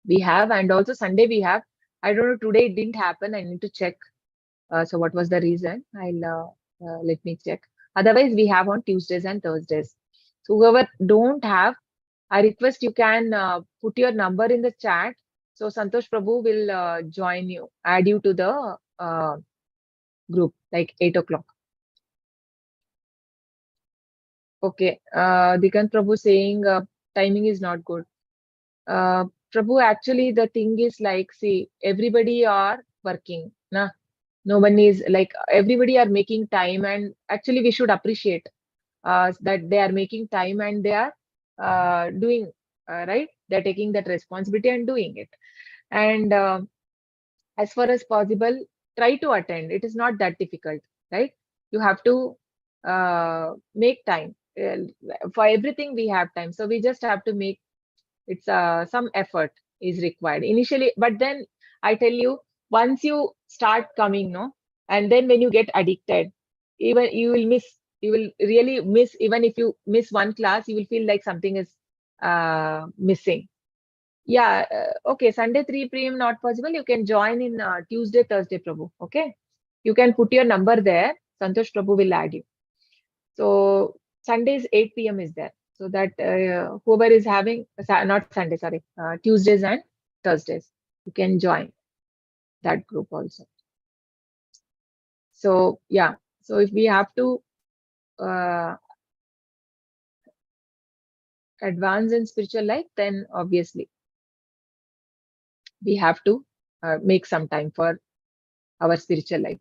Speaker 1: we have, and also Sunday we have. I don't know, today it didn't happen. I need to check. So what was the reason? I'll let me check. Otherwise, we have on Tuesdays and Thursdays. So whoever don't have, I request you can put your number in the chat. So Santosh Prabhu will join you, add you to the group like 8 o'clock. Okay. Dikant Prabhu saying timing is not good. Prabhu, actually the thing is like, see, everybody are working. Nah? No one is like, everybody are making time, and actually we should appreciate that they are making time and they are doing right. They're taking that responsibility and doing it. And as far as possible, try to attend. It is not that difficult, right? You have to make time. For everything we have time, so we just have to make, it's some effort is required initially, but then I tell you, once you start coming, no, and then when you get addicted, even you will miss, you will really miss. Even if you miss one class, you will feel like something is missing. Yeah, okay, Sunday 3 p.m. not possible. You can join in Tuesday, Thursday, Prabhu. Okay, you can put your number there. Santosh Prabhu will add you. So Sundays 8 p.m. is there. So that whoever is having, not Sunday, sorry, Tuesdays and Thursdays, you can join that group also. So yeah, so if we have to advance in spiritual life, then obviously we have to make some time for our spiritual life.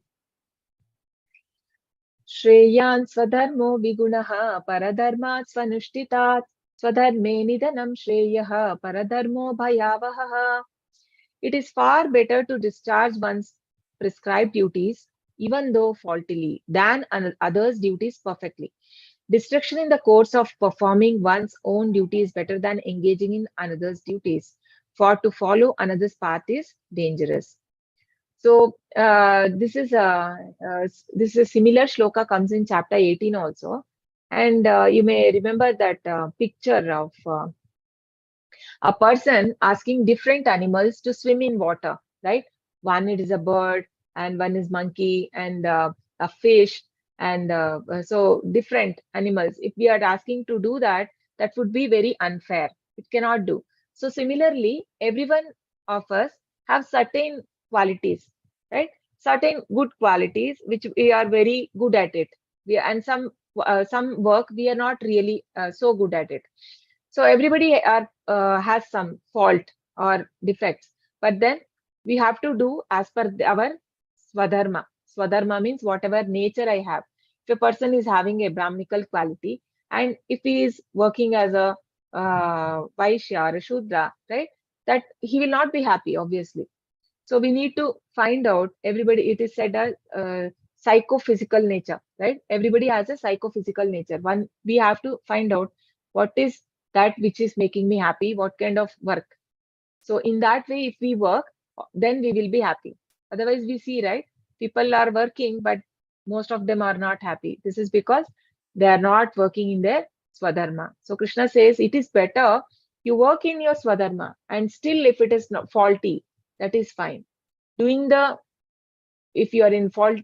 Speaker 1: श्रेयान् स्वधर्मो विगुणः परधर्मात् स्वनुष्ठितात् स्वधर्मे निधनं श्रेयः परधर्मो भयावहः. It is far better to discharge one's prescribed duties, even though faultily, than others' duties perfectly. Distraction in the course of performing one's own duty is better than engaging in another's duties, for to follow another's path is dangerous. So this is a similar shloka comes in chapter 18 also, and you may remember that picture of a person asking different animals to swim in water, right? One it is a bird, and one is monkey, and a fish, and so different animals. If we are asking to do that, that would be very unfair. It cannot do. So similarly, everyone of us have certain qualities, right? Certain good qualities which we are very good at it. And some work we are not really so good at it. So everybody has some fault or defects, but then we have to do as per our swadharma. Swadharma means whatever nature I have. If a person is having a brahminical quality, and if he is working as a Vaishya or a Shudra, right, that he will not be happy, obviously. So we need to find out, everybody, it is said as psychophysical nature, right? Everybody has a psychophysical nature. One, we have to find out what is that which is making me happy, what kind of work. So in that way, if we work, then we will be happy. Otherwise, we see, right? People are working, but most of them are not happy. This is because they are not working in their swadharma. So Krishna says it is better you work in your swadharma, and still if it is not faulty, that is fine. Doing the, if you are in fault,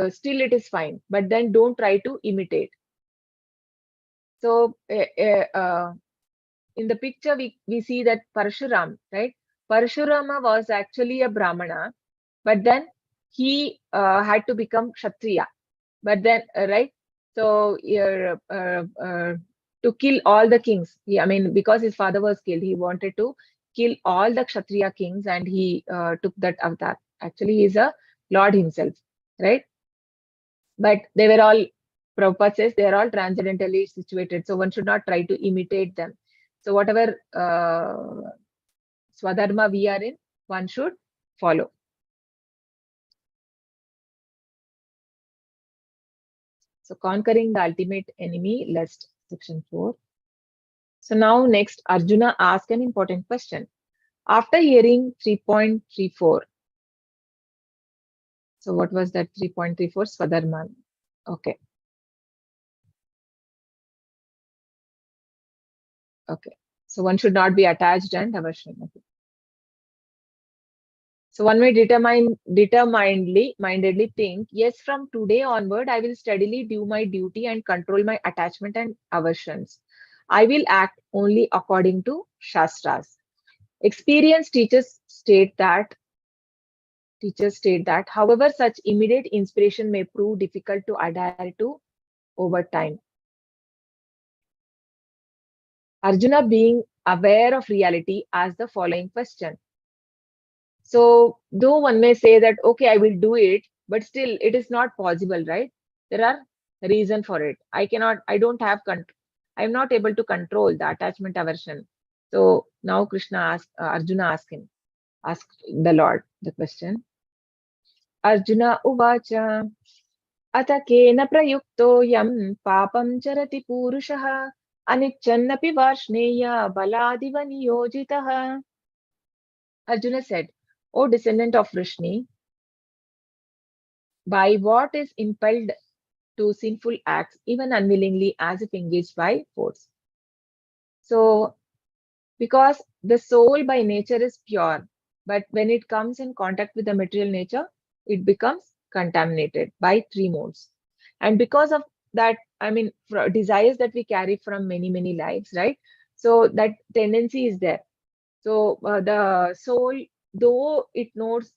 Speaker 1: still it is fine, but then don't try to imitate. So in the picture, we see that Parshuram, right? Parshurama was actually a Brahmana, but then he had to become Kshatriya. But then, right? So to kill all the kings, I mean, because his father was killed, he wanted to kill all the Kshatriya kings, and he took that avatar. Actually, he is a lord himself, right? But they were all, Prabhupada says, they are all transcendentally situated. So one should not try to imitate them. So whatever swadharma we are in, one should follow. So conquering the ultimate enemy, lust, section 4. So now next, Arjuna asked an important question. After hearing 3.34, so what was that 3.34? Swadharman. Okay. Okay. So one should not be attached and aversion. Okay. So one may mindedly think, yes, from today onward, I will steadily do my duty and control my attachment and aversions. I will act only according to Shastras. Experience teachers state that, however, such immediate inspiration may prove difficult to adhere to over time. Arjuna, being aware of reality, asked the following question. So, though one may say that, okay, I will do it, but still it is not possible, right? There are reasons for it. I don't have control. I'm not able to control the attachment aversion. So now asked the Lord the question. Arjuna uvacha. अथ केन प्रयुक्तोऽयं पापं चरति पूरुषः अनिच्छन्नपि Varshney बलादिव नियोजितः. Arjuna said, O descendant of Vrishni, by what is impelled to sinful acts, even unwillingly, as if engaged by force? So, because the soul by nature is pure, but when it comes in contact with the material nature, it becomes contaminated by three modes. And because of that, I mean, desires that we carry from many lives, right? So that tendency is there. So the soul, though it knows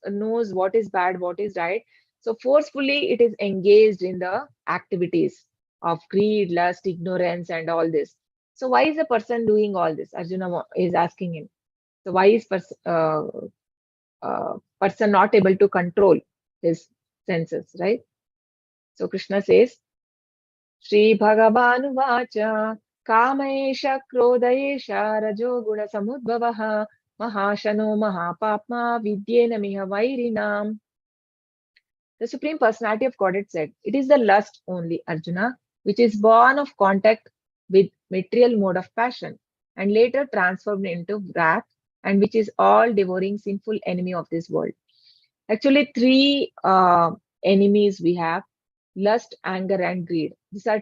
Speaker 1: what is bad, what is right, so forcefully it is engaged in the activities of greed, lust, ignorance, and all this. So why is a person doing all this? Arjuna is asking him. So why is person not able to control his senses, right? So Krishna says, Shri Bhagavanuvacha Kamesha Krodesha Rajo Guna Samudbhavaha Mahashano Mahapapma Vidyena Miha Vairinam. The Supreme Personality of Godhead said, it is the lust only, Arjuna, which is born of contact with material mode of passion and later transformed into wrath, and which is all devouring sinful enemy of this world. Actually, three enemies we have: lust, anger, and greed. These are,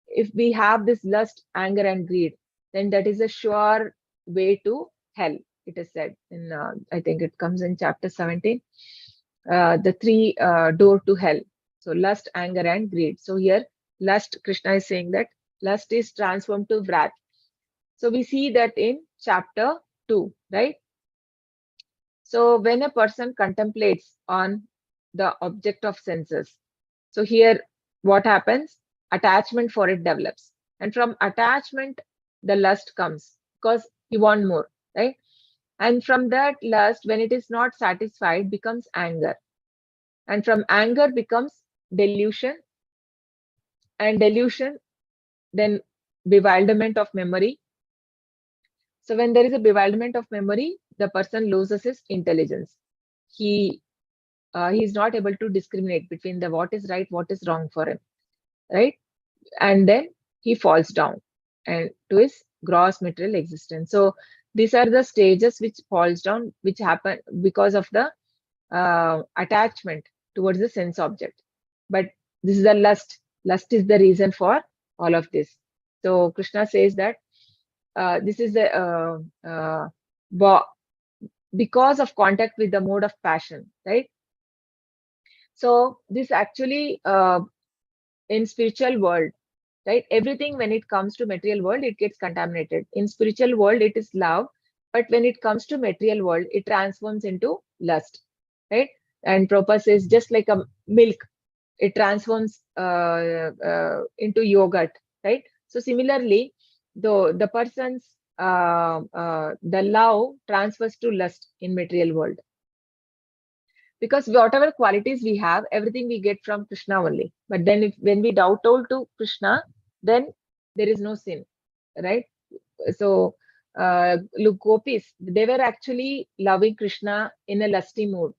Speaker 1: if we have this lust, anger, and greed, then that is a sure way to hell. It is said in, I think it comes in chapter 17, the three door to hell. So lust, anger, and greed. So here, lust, Krishna is saying that lust is transformed to wrath. So we see that in chapter 2, right? So when a person contemplates on the object of senses, so here what happens? Attachment for it develops. And from attachment, the lust comes because you want more, right? And from that lust, when it is not satisfied, becomes anger. And from anger becomes delusion. And delusion, then bewilderment of memory. So when there is a bewilderment of memory, the person loses his intelligence. He is not able to discriminate between the what is right, what is wrong for him, right? And then he falls down and to his gross material existence. So these are the stages which falls down, which happen because of the attachment towards the sense object. But this is the lust. Lust is the reason for all of this. So Krishna says that this is the because of contact with the mode of passion, right? So this actually in spiritual world, right? Everything when it comes to material world, it gets contaminated. In spiritual world, it is love, but when it comes to material world, it transforms into lust, right? And Prabhupada says, just like a milk, it transforms into yogurt, right? So similarly, the person's the love transfers to lust in material world. Because whatever qualities we have, everything we get from Krishna only. But then when we doubt all to Krishna, then there is no sin, right? So look, gopis, they were actually loving Krishna in a lusty mood,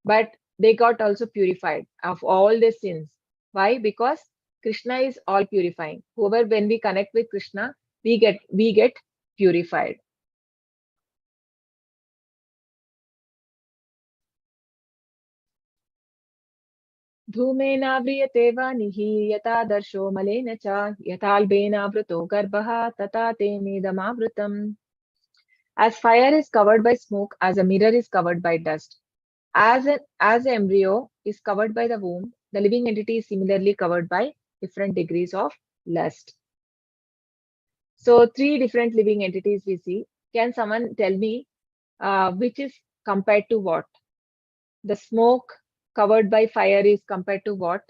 Speaker 1: but they got also purified of all their sins. Why? Because Krishna is all purifying. Whoever, when we connect with Krishna, we get purified. धूमेनाव्रियते वानिः यथा दर्शो मलेन च यथाल्बेनावृतो गर्भः तथा तेनेदमावृतम्. As fire is covered by smoke, as a mirror is covered by dust, as an embryo is covered by the womb, the living entity is similarly covered by different degrees of lust. So 3 different living entities we see. Can someone tell me which is compared to what? The smoke covered by fire is compared to what?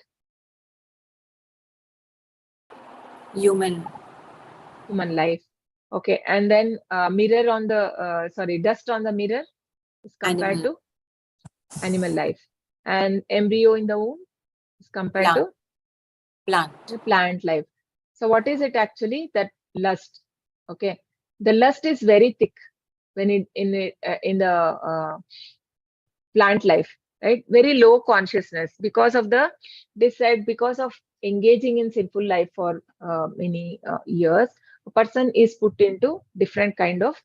Speaker 3: Human
Speaker 1: life. Okay, and then mirror on the dust on the mirror is compared to animal life, and embryo in the womb is compared to plant life. So what is it actually? That lust. Okay, the lust is very thick when it in the plant life, right? Very low consciousness because of the, they said, because of engaging in sinful life for many years, a person is put into different kind of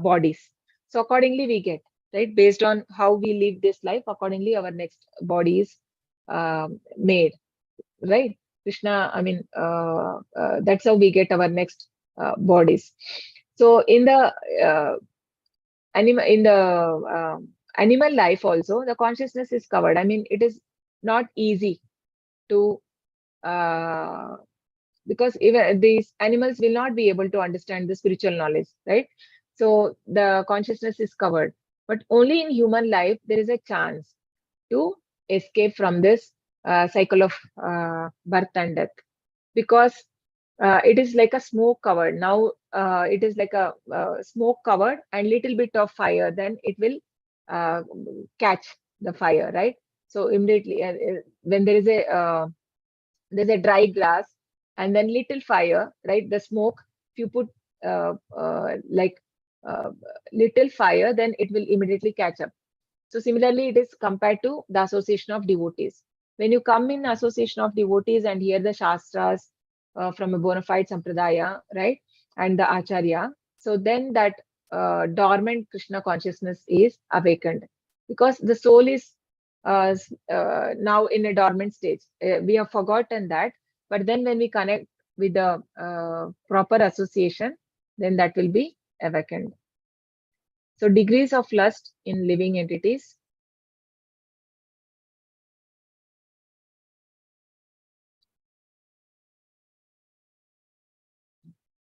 Speaker 1: bodies. So accordingly we get, right, based on how we live this life, accordingly our next body is made, right? Krishna, I mean, that's how we get our next bodies. So in the animal life also, the consciousness is covered. I mean, it is not easy to because even these animals will not be able to understand the spiritual knowledge, right? So the consciousness is covered, but only in human life there is a chance to escape from this cycle of birth and death, because it is like a smoke covered. Now it is like a smoke covered and little bit of fire, then it will catch the fire, right? So immediately when there is a there's a dry glass and then little fire, right? The smoke, if you put like little fire, then it will immediately catch up. So similarly, it is compared to the association of devotees. When you come in association of devotees and hear the shastras from a bona fide sampradaya, right, and the acharya, so then that dormant Krishna consciousness is awakened, because the soul is now in a dormant stage. We have forgotten that, but then when we connect with the proper association, then that will be awakened. So degrees of lust in living entities.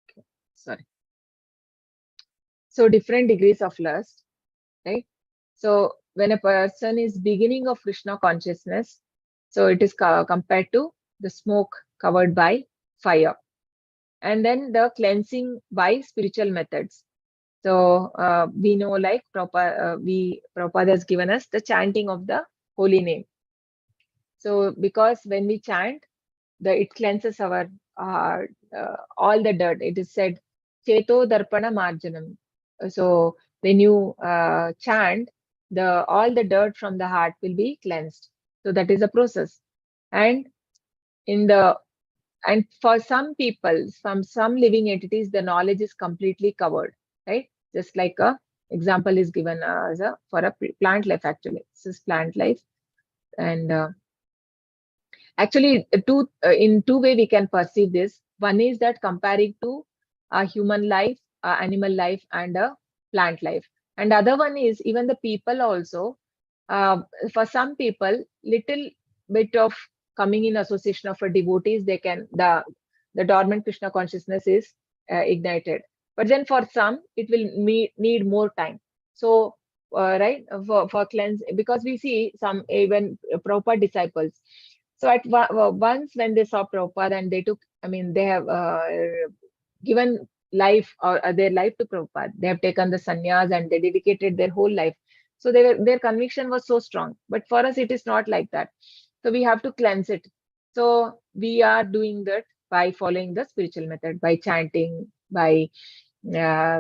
Speaker 1: Okay, sorry. So different degrees of lust, right? So when a person is beginning of Krishna consciousness, so it is compared to the smoke covered by fire. And then the cleansing by spiritual methods. So we know, like Prabhupada has given us the chanting of the holy name. So because when we chant, it cleanses our all the dirt. It is said, Cheto Darpana Marjanam. So when you chant, all the dirt from the heart will be cleansed. So that is a process. And for some people, some living entities, the knowledge is completely covered, right? Just like a example is given for a plant life. Actually, this is plant life, and actually in two way we can perceive this. One is that comparing to a human life, animal life, and a plant life, and other one is even the people also. For some people, little bit of coming in association of a devotees, they can the dormant Krishna consciousness is ignited. But then for some, it will need more time. So right, for cleanse, because we see some even proper disciples. So at once when they saw Prabhupada and they took, I mean, they have given life or their life to Prabhupada. They have taken the sannyas and they dedicated their whole life. So their conviction was so strong. But for us, it is not like that. So we have to cleanse it. So we are doing that by following the spiritual method, by chanting, by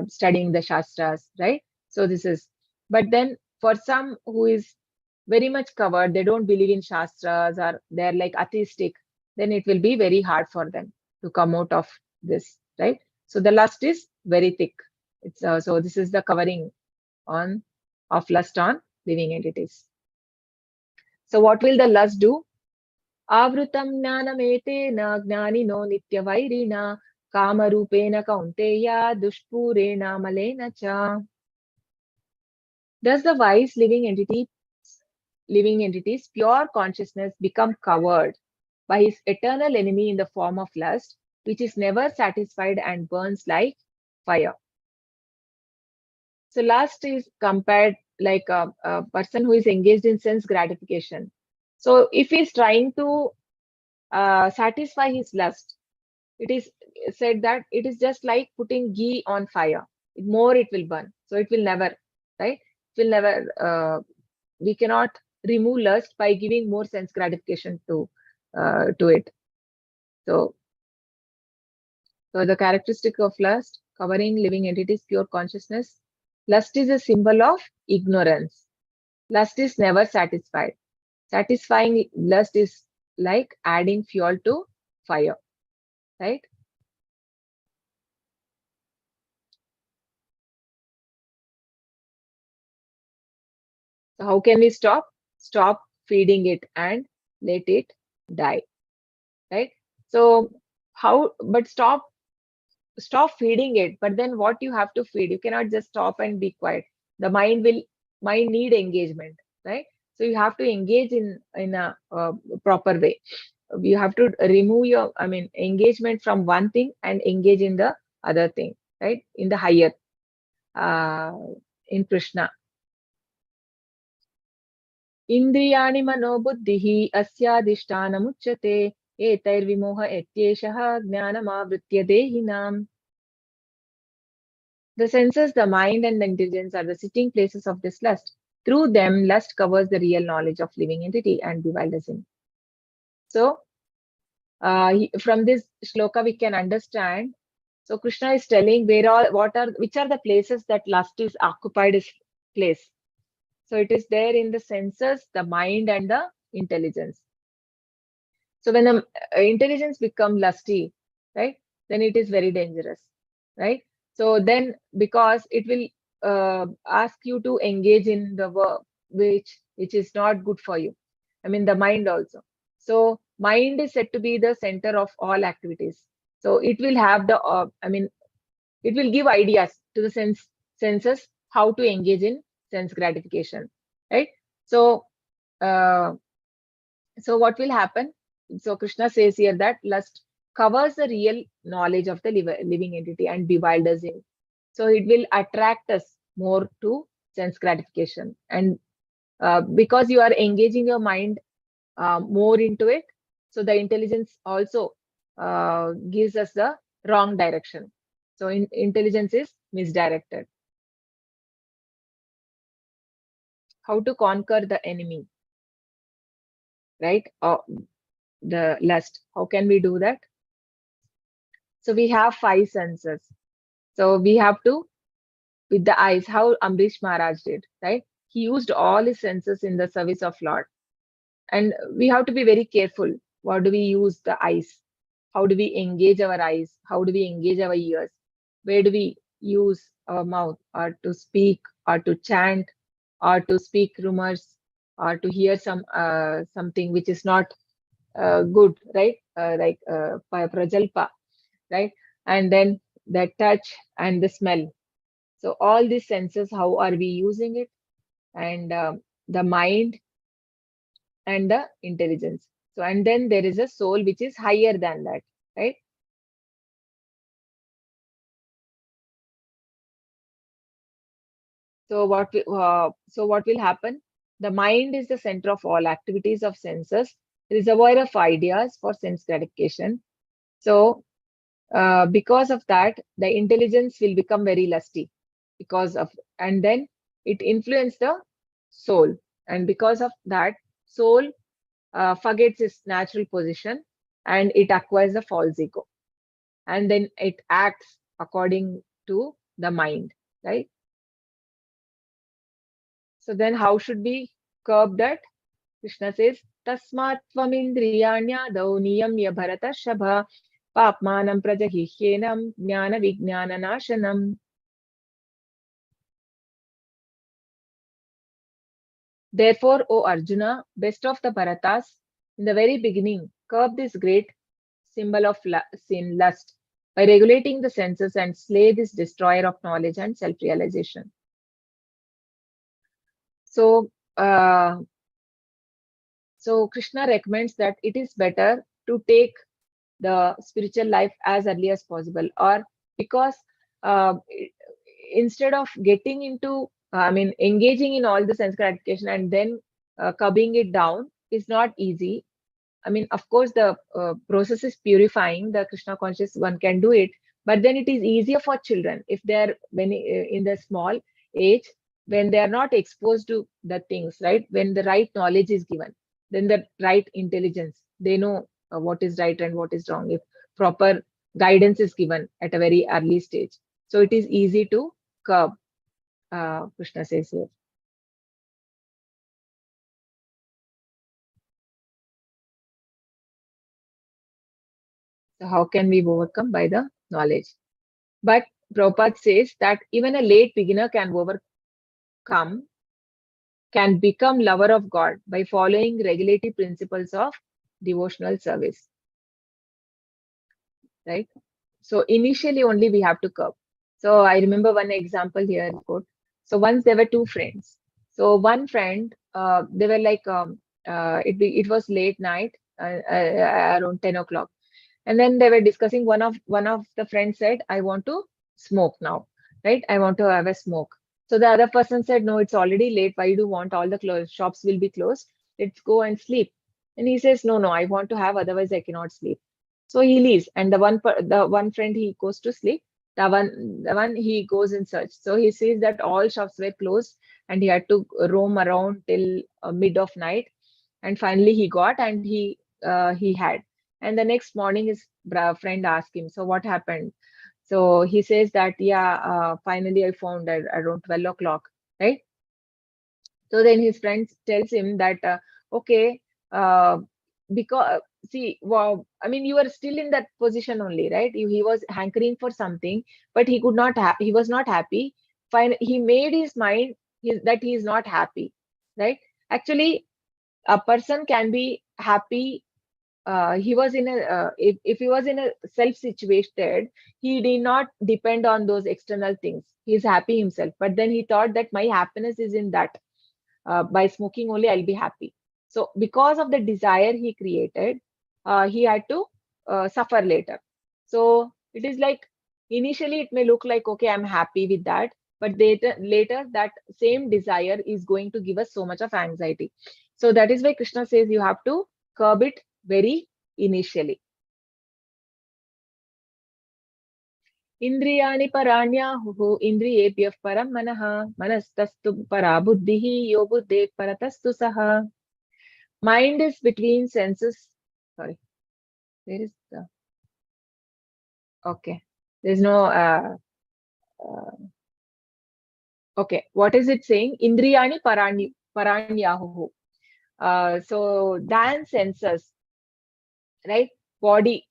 Speaker 1: studying the shastras, right? So this is, but then for some who is very much covered, they don't believe in shastras, or they're like atheistic, then it will be very hard for them to come out of this, right? So the lust is very thick. It's so this is the covering on of lust on living entities. So what will the lust do? Avrutam jnanametena jnanino nityavairina kamarupena kaunteya dushpurena malena cha. Does the wise living entity's pure consciousness become covered by his eternal enemy in the form of lust, which is never satisfied and burns like fire? So lust is compared like a person who is engaged in sense gratification. So if he is trying to satisfy his lust, it is said that it is just like putting ghee on fire. More it will burn. So it will never, right? It will never, we cannot remove lust by giving more sense gratification to it. So the characteristic of lust, covering living entities, pure consciousness. Lust is a symbol of ignorance. Lust is never satisfied. Satisfying lust is like adding fuel to fire, right? So how can we stop? Stop feeding it and let it die, right? So but stop feeding it, but then what you have to feed? You cannot just stop and be quiet. The mind need engagement, right? So you have to engage in a proper way. You have to remove your engagement from one thing and engage in the other thing, right? In the higher, in Krishna. Indriyani mano buddhihi asyadhisthanamuchyate etairvimoha etyeshah jnanamavritya dehinam. The senses, the mind, and the intelligence are the sitting places of this lust. Through them, lust covers the real knowledge of living entity and bewilders him. So, from this shloka, we can understand. So, Krishna is telling which are the places that lust is occupied its place. So, it is there in the senses, the mind, and the intelligence. So, when the intelligence becomes lusty, right, then it is very dangerous, right? So then, because it will ask you to engage in the work which is not good for you. The mind also. So mind is said to be the center of all activities. So it will have the, it will give ideas to the senses how to engage in sense gratification, right? So, so what will happen? So Krishna says here that lust covers the real knowledge of the living entity and bewilders him. So it will attract us more to sense gratification. And because you are engaging your mind more into it, so the intelligence also gives us the wrong direction. So intelligence is misdirected. How to conquer the enemy, right? The lust. How can we do that? So we have 5 senses. So we have to, with the eyes, how Ambrish Maharaj did, right? He used all his senses in the service of Lord. And we have to be very careful. What do we use the eyes? How do we engage our eyes? How do we engage our ears? Where do we use our mouth, or to speak, or to chant, or to speak rumors, or to hear something which is not good, right? Like prajalpa, right? And then the touch and the smell. So all these senses, how are we using it? And the mind and the intelligence. So, and then there is a soul which is higher than that, right? So what will happen? The mind is the center of all activities of senses, reservoir of ideas for sense gratification. So because of that, the intelligence will become very lusty and then it influences the soul. And because of that, soul forgets its natural position and it acquires a false ego. And then it acts according to the mind, right? So then how should we curb that? Krishna says, Tasmat tvamindriyanyadau niyamya bharatarshava papmanam prajahihyenam jnana vijnana nashanam. Therefore, O Arjuna, best of the Bharatas, in the very beginning, curb this great symbol of sin, lust, by regulating the senses and slay this destroyer of knowledge and self-realization. So, so Krishna recommends that it is better to take the spiritual life as early as possible, or because uh, instead of getting into, engaging in all the sense gratification and then curbing it down is not easy. I mean, of course, the process is purifying. The Krishna conscious one can do it, but then it is easier for children if they are when in the small age, when they are not exposed to the things, right? When the right knowledge is given, then the right intelligence, they know what is right and what is wrong. If proper guidance is given at a very early stage, so it is easy to curb. Krishna says here. So how can we overcome? By the knowledge. But Prabhupada says that even a late beginner can become lover of God by following regulative principles of devotional service. Right? So initially only we have to curb. So I remember one example here. Quote. So once there were two friends. So one friend, they were like, it was late night, around 10 o'clock. And then they were discussing, one of the friends said, I want to smoke now, right? I want to have a smoke. So the other person said, no, it's already late. Why do you want? All the shops will be closed. Let's go and sleep. And he says, no, I want to have, otherwise I cannot sleep. So he leaves, and the one friend, he goes to sleep. The one he goes in search. So he sees that all shops were closed, and he had to roam around till mid of night. And finally he got, and he had. And the next morning, his friend asked him, so what happened? So he says that, yeah, finally I found at around 12 o'clock, right? So then his friend tells him that, okay, because see, wow, I mean, you are still in that position only, right? He was hankering for something, but he could not he was not happy. Fine, he made his mind that he is not happy, right? Actually, a person can be happy. He was in a if he was in a self situated, he did not depend on those external things. He is happy himself, but then he thought that my happiness is in that, by smoking only I'll be happy. So because of the desire he created, he had to suffer later. So it is like, initially it may look like, okay, I'm happy with that, but later that same desire is going to give us so much of anxiety. So that is why Krishna says you have to curb it very initially. Indriyani paranyahuhu indriyebhyah param manah manastastu para buddhihi yo buddhe paratastu saha. Mind is between senses. Sorry, where is the? Okay, there's no. Okay, what is it saying? Indriyani paranyahuhu. So than senses, right? Body,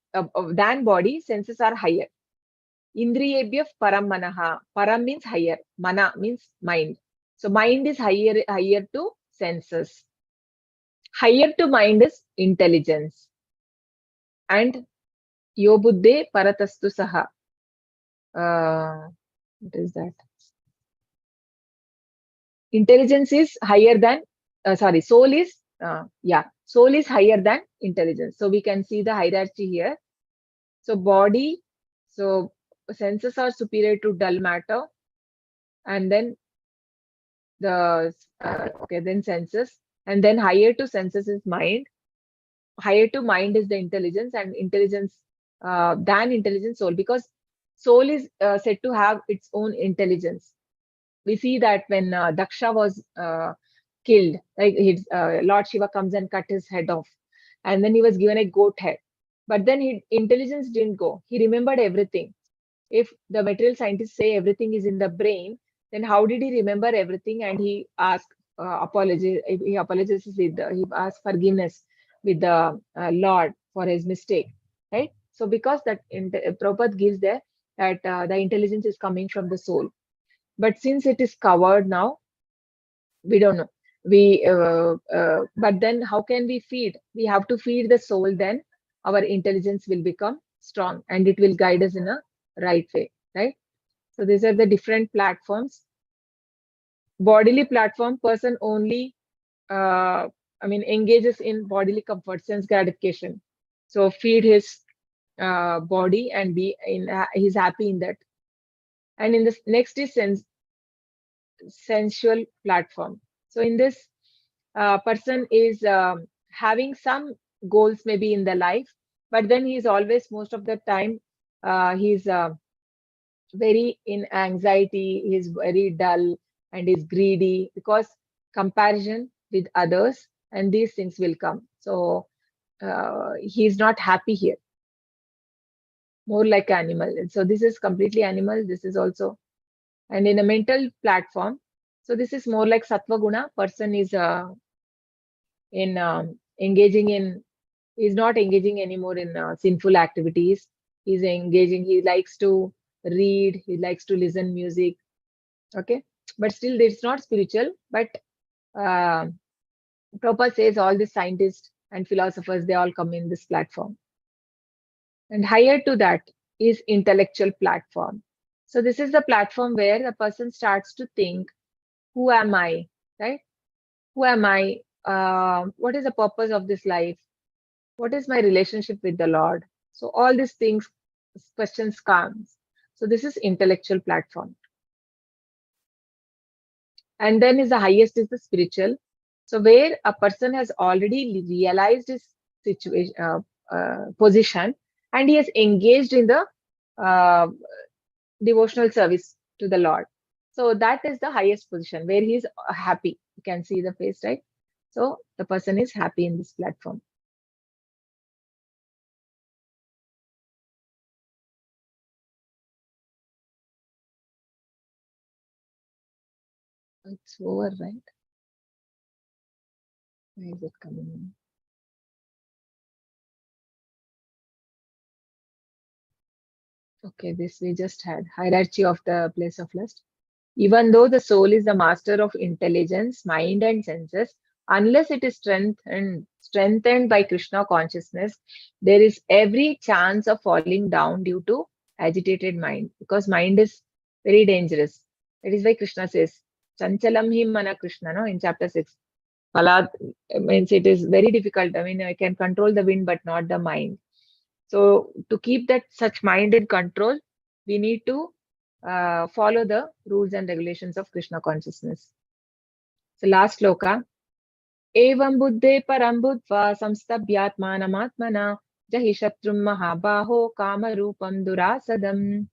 Speaker 1: than body, senses are higher. Indriyebhyah param manaha. Param means higher. Mana means mind. So mind is higher to senses. Higher to mind is intelligence. And yo buddhe paratastu saha. What is that? Intelligence is higher than, soul is, soul is higher than intelligence. So we can see the hierarchy here. So body, so senses are superior to dull matter, and then then senses, and then higher to senses is mind, higher to mind is the intelligence, and intelligence, than intelligence, soul, because soul is said to have its own intelligence. We see that when Daksha was killed, like his Lord Shiva comes and cut his head off, and then he was given a goat head. But then his intelligence didn't go. He remembered everything. If the material scientists say everything is in the brain, then how did he remember everything? And he asked, he apologizes with he asks forgiveness with the Lord for his mistake, right? So because that Prabhupada gives there that the intelligence is coming from the soul, but since it is covered now, we don't know. But then how can we feed? We have to feed the soul. Then our intelligence will become strong and it will guide us in a right way, right? So these are the different platforms. Bodily platform, person only engages in bodily comfort, sense gratification. So feed his body and be in he's happy in that. And in this next is sensual platform. So in this person is having some goals maybe in the life, but then he's always most of the time he's very in anxiety, he's very dull and is greedy because comparison with others and these things will come. So he's not happy here, more like animal. And so this is completely animal. This is also, and in a mental platform, so this is more like sattva guna. Person is in engaging in, is not engaging anymore in sinful activities. He's engaging, he likes to read, he likes to listen music, okay, but still it's not spiritual. But uh, Prabhupada says all the scientists and philosophers, they all come in this platform. And higher to that is intellectual platform. So this is the platform where the person starts to think, who am I, right? Who am I? What is the purpose of this life? What is my relationship with the Lord? So all these things, questions comes. So this is intellectual platform. And then is the highest is the spiritual. So where a person has already realized his situation, position, and he has engaged in the uh, devotional service to the Lord. So that is the highest position where he is happy. You can see the face, right? So the person is happy in this platform. It's over, right? Where is it coming in? Okay, this we just had hierarchy of the place of lust. Even though the soul is the master of intelligence, mind, and senses, unless it is strengthened by Krishna consciousness, there is every chance of falling down due to agitated mind, because mind is very dangerous. That is why Krishna says, Chanchalam hi mana Krishna, no, in chapter 6. Palad means it is very difficult. I mean, I can control the wind, but not the mind. So to keep that such mind in control, we need to follow the rules and regulations of Krishna consciousness. So last sloka. Evam buddhe param buddhva samstabhyatmanamatmana jahi shatrum mahabaho kama rupam durasadam.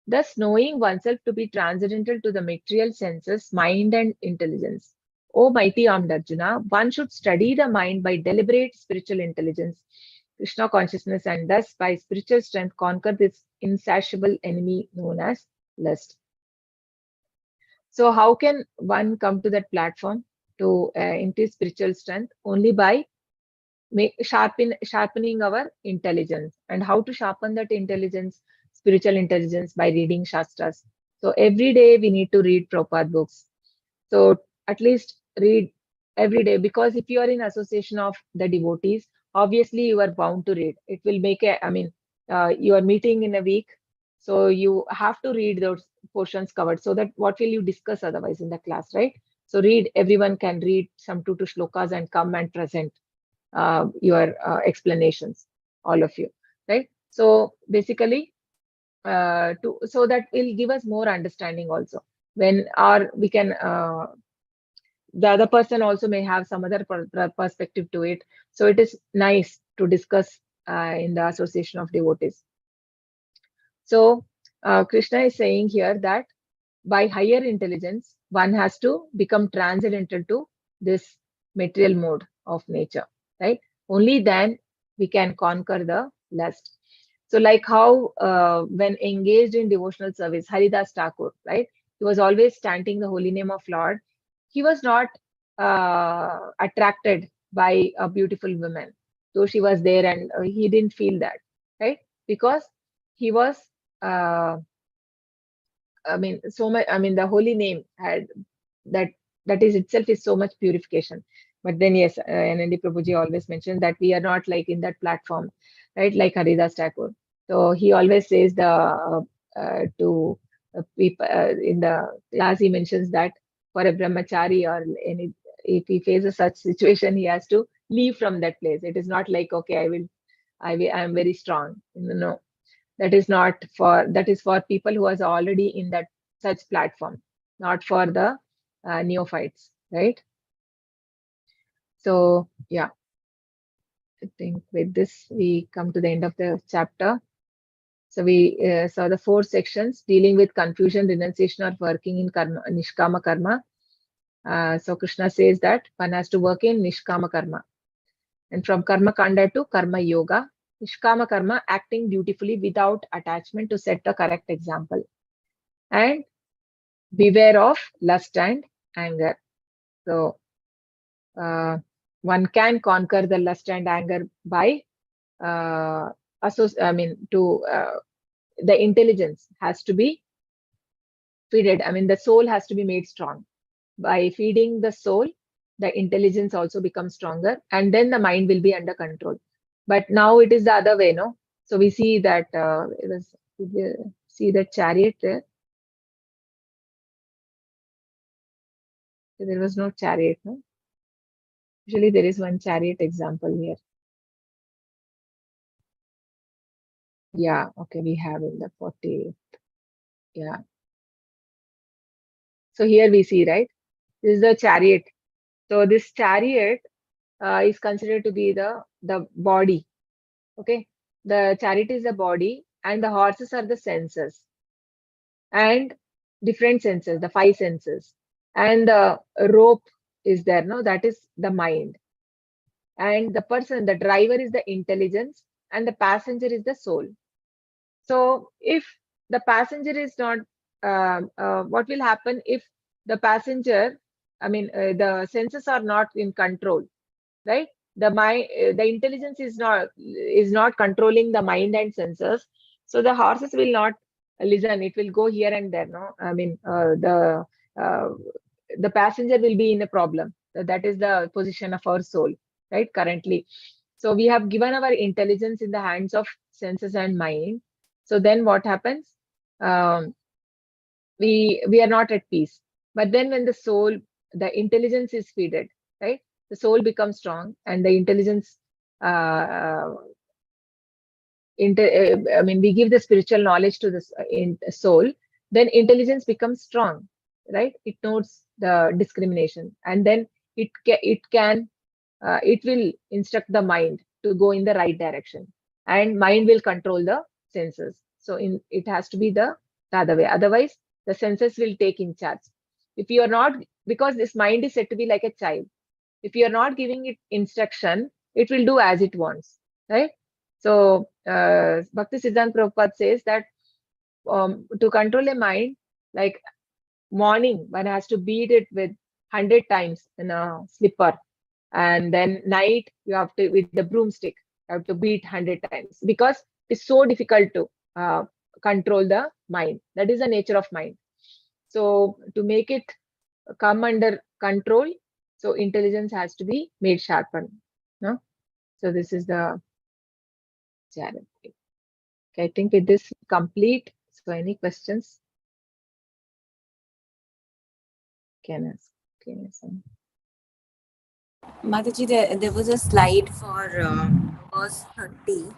Speaker 1: Thus, knowing oneself to be transcendental to the material senses, mind and intelligence. O mighty armed Arjuna, one should study the mind by deliberate spiritual intelligence, Krishna consciousness, and thus by spiritual strength conquer this insatiable enemy known as lust. So how can one come to that platform to increase spiritual strength? Only by sharpening our intelligence. And how to sharpen that intelligence, spiritual intelligence, by reading Shastras. So every day we need to read Prabhupada books. So at least read every day, because if you are in association of the devotees, obviously you are bound to read. It will make you are meeting in a week, so you have to read those portions covered, so that what will you discuss otherwise in the class, right? So read, everyone can read some 2 shlokas and come and present your explanations, all of you, right? So basically, so that will give us more understanding also. When we can, the other person also may have some other perspective to it. So it is nice to discuss in the association of devotees. So Krishna is saying here that by higher intelligence, one has to become transcendental to this material mode of nature, right? Only then we can conquer the lust. So like how when engaged in devotional service, Haridas Thakur, right? He was always chanting the holy name of Lord. he was not attracted by a beautiful woman, though she was there, and he didn't feel that, right? Because he was, uh, I mean, so much. I mean, the holy name had that. That is itself is so much purification. But then, yes, NND Prabhuji always mentioned that we are not like in that platform, right? Like Haridas Thakur. So he always says to people in the class, he mentions that for a brahmachari or any, if he faces such situation, he has to leave from that place. It is not like, okay, I am very strong. No, that is not for, that is for people who are already in that such platform, not for the neophytes, right? So yeah, I think with this we come to the end of the chapter. So we saw the 4 sections dealing with confusion, renunciation, or working in karma, nishkama karma. So Krishna says that one has to work in nishkama karma, and from karma kanda to karma yoga. Nishkama karma, acting dutifully without attachment to set the correct example, and beware of lust and anger. So one can conquer the lust and anger by the intelligence has to be feeded. I mean, the soul has to be made strong. By feeding the soul, the intelligence also becomes stronger, and then the mind will be under control. But now it is the other way, no? So we see that see the chariot there. There was no chariot, no? Usually there is one chariot example here. Yeah, okay, we have in the 40. Yeah. So here we see, right? This is the chariot. So this chariot is considered to be the body. Okay. The chariot is the body, and the horses are the senses. And different senses, the 5 senses. And the rope is there, no? That is the mind. And the person, the driver is the intelligence, and the passenger is the soul. So if the passenger is not, what will happen if the passenger, the senses are not in control, right? The intelligence is not controlling the mind and senses. So the horses will not listen. It will go here and there, no? Uh, the passenger will be in a problem. That is the position of our soul, right? Currently. So we have given our intelligence in the hands of senses and mind. So then what happens? Um, we are not at peace. But then when the soul, the intelligence is feeded, right? The soul becomes strong, and the intelligence, we give the spiritual knowledge to the soul, then intelligence becomes strong, right? It knows the discrimination, and then it will instruct the mind to go in the right direction, and mind will control the senses. So it has to be the other way. Otherwise, the senses will take in charge. If you are not, because this mind is said to be like a child. If you are not giving it instruction, it will do as it wants, right? So Bhakti Siddhanta Prabhupada says that to control a mind, like morning, one has to beat it with 100 times in a slipper, and then night you have to, with the broomstick, you have to beat 100 times, because it's so difficult to control the mind. That is the nature of mind. So to make it come under control, so intelligence has to be made sharpened, no? So this is the challenge. Okay, I think with this complete. So any questions? Can ask. Can ask.
Speaker 3: Mataji, there was a slide for verse 30.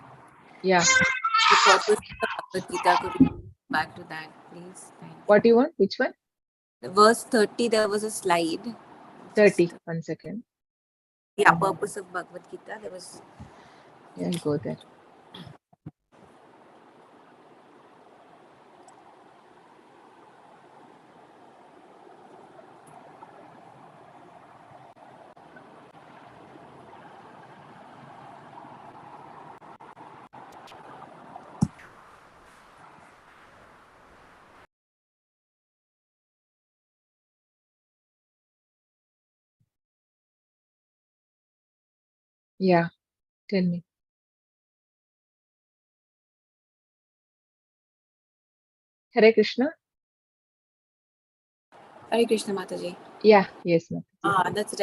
Speaker 1: Yeah.
Speaker 3: The purpose of the Bhagavad Gita. Could you go back to that, please? Thank you.
Speaker 1: What do you want? Which one?
Speaker 3: The verse 30, there was a slide.
Speaker 1: 30. 1 second.
Speaker 3: Yeah, purpose of Bhagavad Gita. There was.
Speaker 1: Yeah, I'll go there. Yeah, tell me. Hare Krishna.
Speaker 3: Hare Krishna Mataji.
Speaker 1: Yeah, yes, Mataji.
Speaker 3: That's it.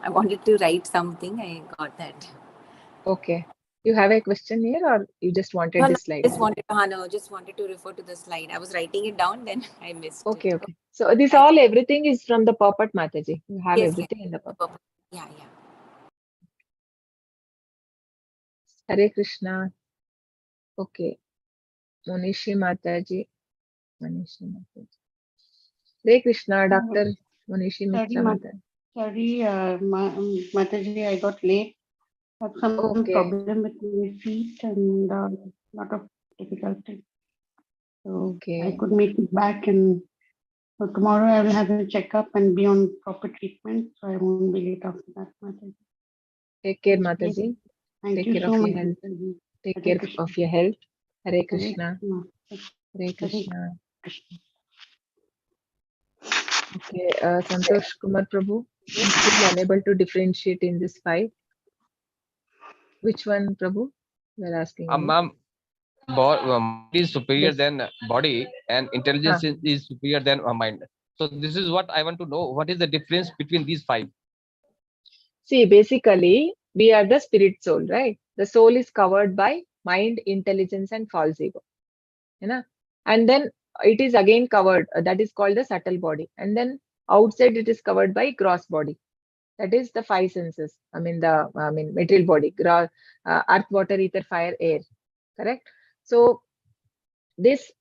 Speaker 3: I wanted to write something. I got that.
Speaker 1: Okay. You have a question here, or you just wanted
Speaker 3: No,
Speaker 1: this slide?
Speaker 3: just wanted to refer to the slide. I was writing it down, then I missed it.
Speaker 1: Okay, okay. So this
Speaker 3: I,
Speaker 1: everything is from the Purport, Mataji. You have
Speaker 3: yes,
Speaker 1: everything in the
Speaker 3: the
Speaker 1: Purport.
Speaker 3: purple. Yeah.
Speaker 1: Hare Krishna. Okay. Monishi Mataji. Manishi Mataji. Hare Krishna, Dr. Monishi Mitra Mataji.
Speaker 4: Sorry, Mataji, I got late. Had some
Speaker 1: Okay.
Speaker 4: problem with my feet and lot of difficulty. So I
Speaker 1: Okay.
Speaker 4: could make it back, and so tomorrow I will have a checkup and be on proper treatment. So I won't be late after that, Mataji.
Speaker 1: Take care,
Speaker 4: Okay.
Speaker 1: Mataji.
Speaker 4: Thank
Speaker 1: Take
Speaker 4: you
Speaker 1: care
Speaker 4: so
Speaker 1: of your
Speaker 4: much,
Speaker 1: health.
Speaker 4: Mataji.
Speaker 1: Take
Speaker 4: Hare
Speaker 1: care
Speaker 4: Krishna.
Speaker 1: of your health. Hare
Speaker 4: Hare
Speaker 1: Krishna.
Speaker 4: Krishna.
Speaker 1: Hare Krishna.
Speaker 4: Krishna.
Speaker 1: Okay. Santosh Kumar Prabhu. I'm still unable to differentiate in this five. Which one, Prabhu? You're asking me.
Speaker 5: Ma'am, mind is superior
Speaker 1: Yes.
Speaker 5: than body, and intelligence
Speaker 1: Ah.
Speaker 5: is superior than mind. So this is what I want to know. What is the difference between these five?
Speaker 1: See, basically, we are the spirit soul, right? The soul is covered by mind, intelligence, and false ego. You know? And then it is again covered, that is called the subtle body. And then outside it is covered by gross body. That is the five senses. Material body, earth, water, ether, fire, air. Correct? So this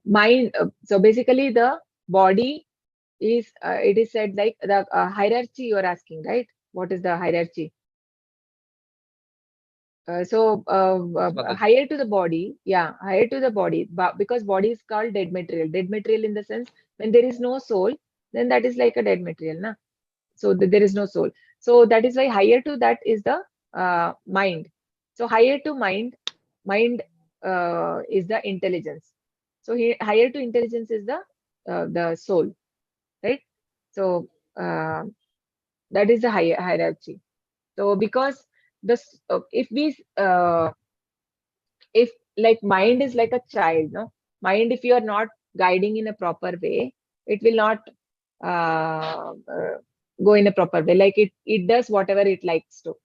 Speaker 1: mind, so basically the body is, it is said like the hierarchy you are asking, right? What is the hierarchy?
Speaker 5: Yes, Mataji.
Speaker 1: Higher to the body, yeah, higher to the body, but because body is called dead material. Dead material in the sense when there is no soul, then that is like a dead material, na? So there is no soul. So that is why higher to that is the mind. So higher to mind is the intelligence. So higher to intelligence is the soul, right? So uh, that is the hierarchy. So because if like mind is like a child, no, mind, if you are not guiding in a proper way, it will not go in a proper way. Like it does whatever it likes to,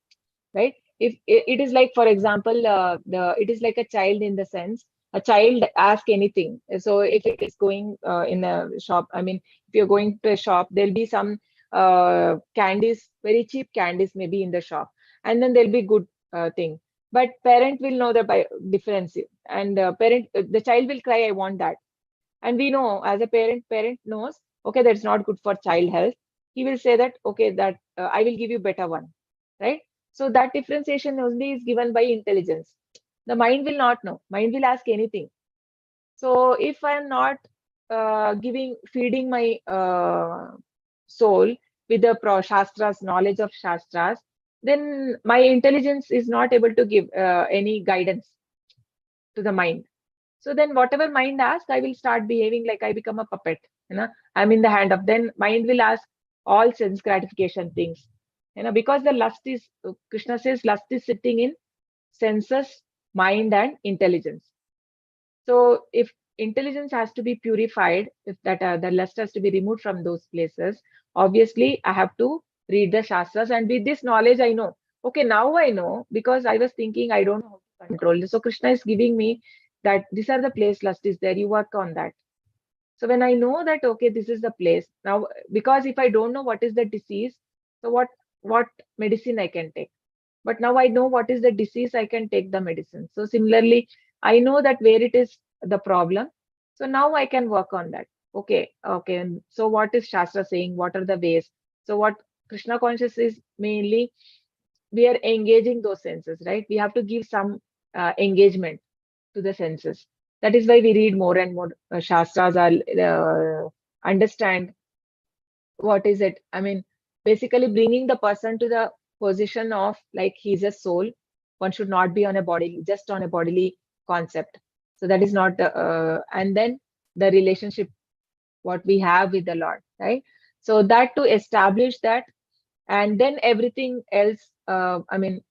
Speaker 1: right? If it is like, for example, it is like a child in the sense a child ask anything. So if it is going in a shop, I mean, if you're going to a shop, there'll be some candies, very cheap candies maybe in the shop, and then there'll be good thing, but parent will know the difference, and the child will cry, I want that. And we know, as a parent knows, okay, that's not good for child health. He will say that, okay, that I will give you better one, right? So that differentiation only is given by intelligence. The mind will not know. Mind will ask anything. So if I am not feeding my soul with the shastras, knowledge of shastras, then my intelligence is not able to give any guidance to the mind. So then whatever mind asks, I will start behaving like I become a puppet. I'm in the hand of, then mind will ask all sense gratification things. Because the lust is, Krishna says, lust is sitting in senses, mind, and intelligence. So if intelligence has to be purified, if that the lust has to be removed from those places, obviously I have to read the shastras, and with this knowledge I know. Okay, now I know, because I was thinking I don't know how to control this. So Krishna is giving me that these are the place lust is there. You work on that. So when I know that, okay, this is the place now, because if I don't know what is the disease, so what medicine I can take? But now I know what is the disease, I can take the medicine. So similarly, I know that where it is the problem. So now I can work on that. Okay. And so what is Shastra saying? What are the ways? So what Krishna conscious is mainly, we are engaging those senses, right? We have to give some engagement to the senses. That is why we read more and more Shastras, or understand what is it. I mean, basically bringing the person to the position of like he's a soul. One should not be on a body, just on a bodily concept. So that is not the and then the relationship what we have with the Lord, right? So that to establish that, And then everything else, the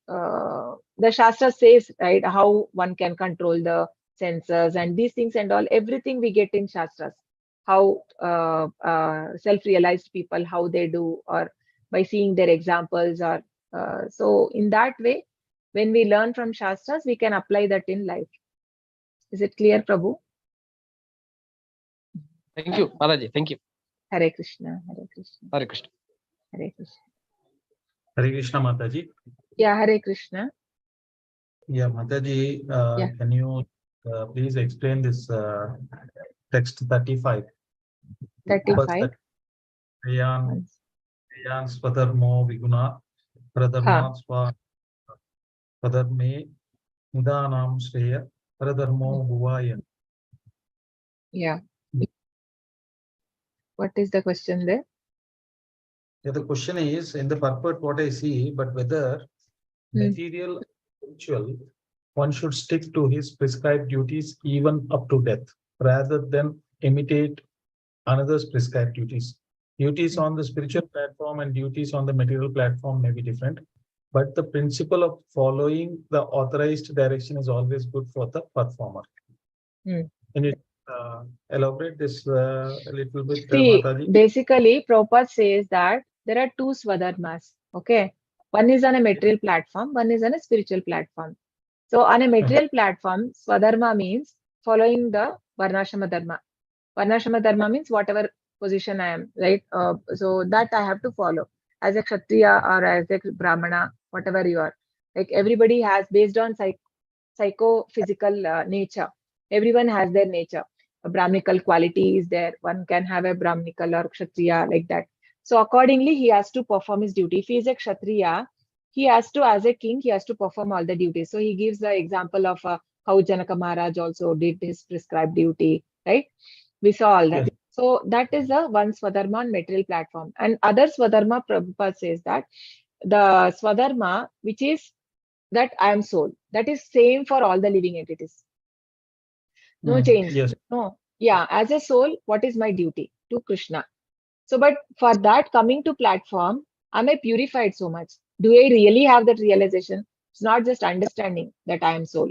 Speaker 1: Shastra says, right, how one can control the senses and these things and all, everything we get in Shastras. How self-realized people, how they do, or by seeing their examples, or so in that way, when we learn from Shastras, we can apply that in life. Is it clear, Prabhu?
Speaker 5: Thank you, Mataji. Thank you.
Speaker 1: Hare Krishna, Hare Krishna,
Speaker 5: Hare Krishna.
Speaker 1: Hare Krishna.
Speaker 2: Hare Krishna, Mataji.
Speaker 1: Yeah, Hare Krishna.
Speaker 2: Yeah, Mataji,
Speaker 1: Yeah.
Speaker 2: can you please explain this text 35?
Speaker 1: 35.
Speaker 2: Yayan Swadharmo Viguna Pradharma Swa Pradharme Nidanam Shreya Pradharmo Bhuvaya.
Speaker 1: Yeah. What is the question there?
Speaker 2: Yeah, the question is in the purport what I see, but whether material spiritual, one should stick to his prescribed duties even up to death, rather than imitate another's prescribed duties. Duties on the spiritual platform and duties on the material platform may be different, but the principle of following the authorized direction is always good for the performer. Can you elaborate this a little bit,
Speaker 1: See,
Speaker 2: Mataji?
Speaker 1: basically, Prabhupada says that there are two swadharmas. Okay. One is on a material platform, one is on a spiritual platform. So on a material platform, swadharma means following the varnashrama dharma. Varnashrama dharma means whatever position I am, right? So that I have to follow as a kshatriya or as a brahmana, whatever you are. Like everybody has, based on psychophysical nature, everyone has their nature. A brahminical quality is there. One can have a brahminical or kshatriya, like that. So accordingly, he has to perform his duty. If he is a kshatriya, he has to, as a king, he has to perform all the duties. So he gives the example of how Janaka Maharaj also did his prescribed duty, right? We saw all that.
Speaker 2: Yes.
Speaker 1: So that is the one Swadharma on material platform. And other Swadharma, Prabhupada says that the Swadharma, which is that I am soul, that is same for all the living entities. No change.
Speaker 2: Yes.
Speaker 1: No. Yeah, as a soul, what is my duty to Krishna? So, but for that coming to platform, am I purified so much? Do I really have that realization? It's not just understanding that I am soul,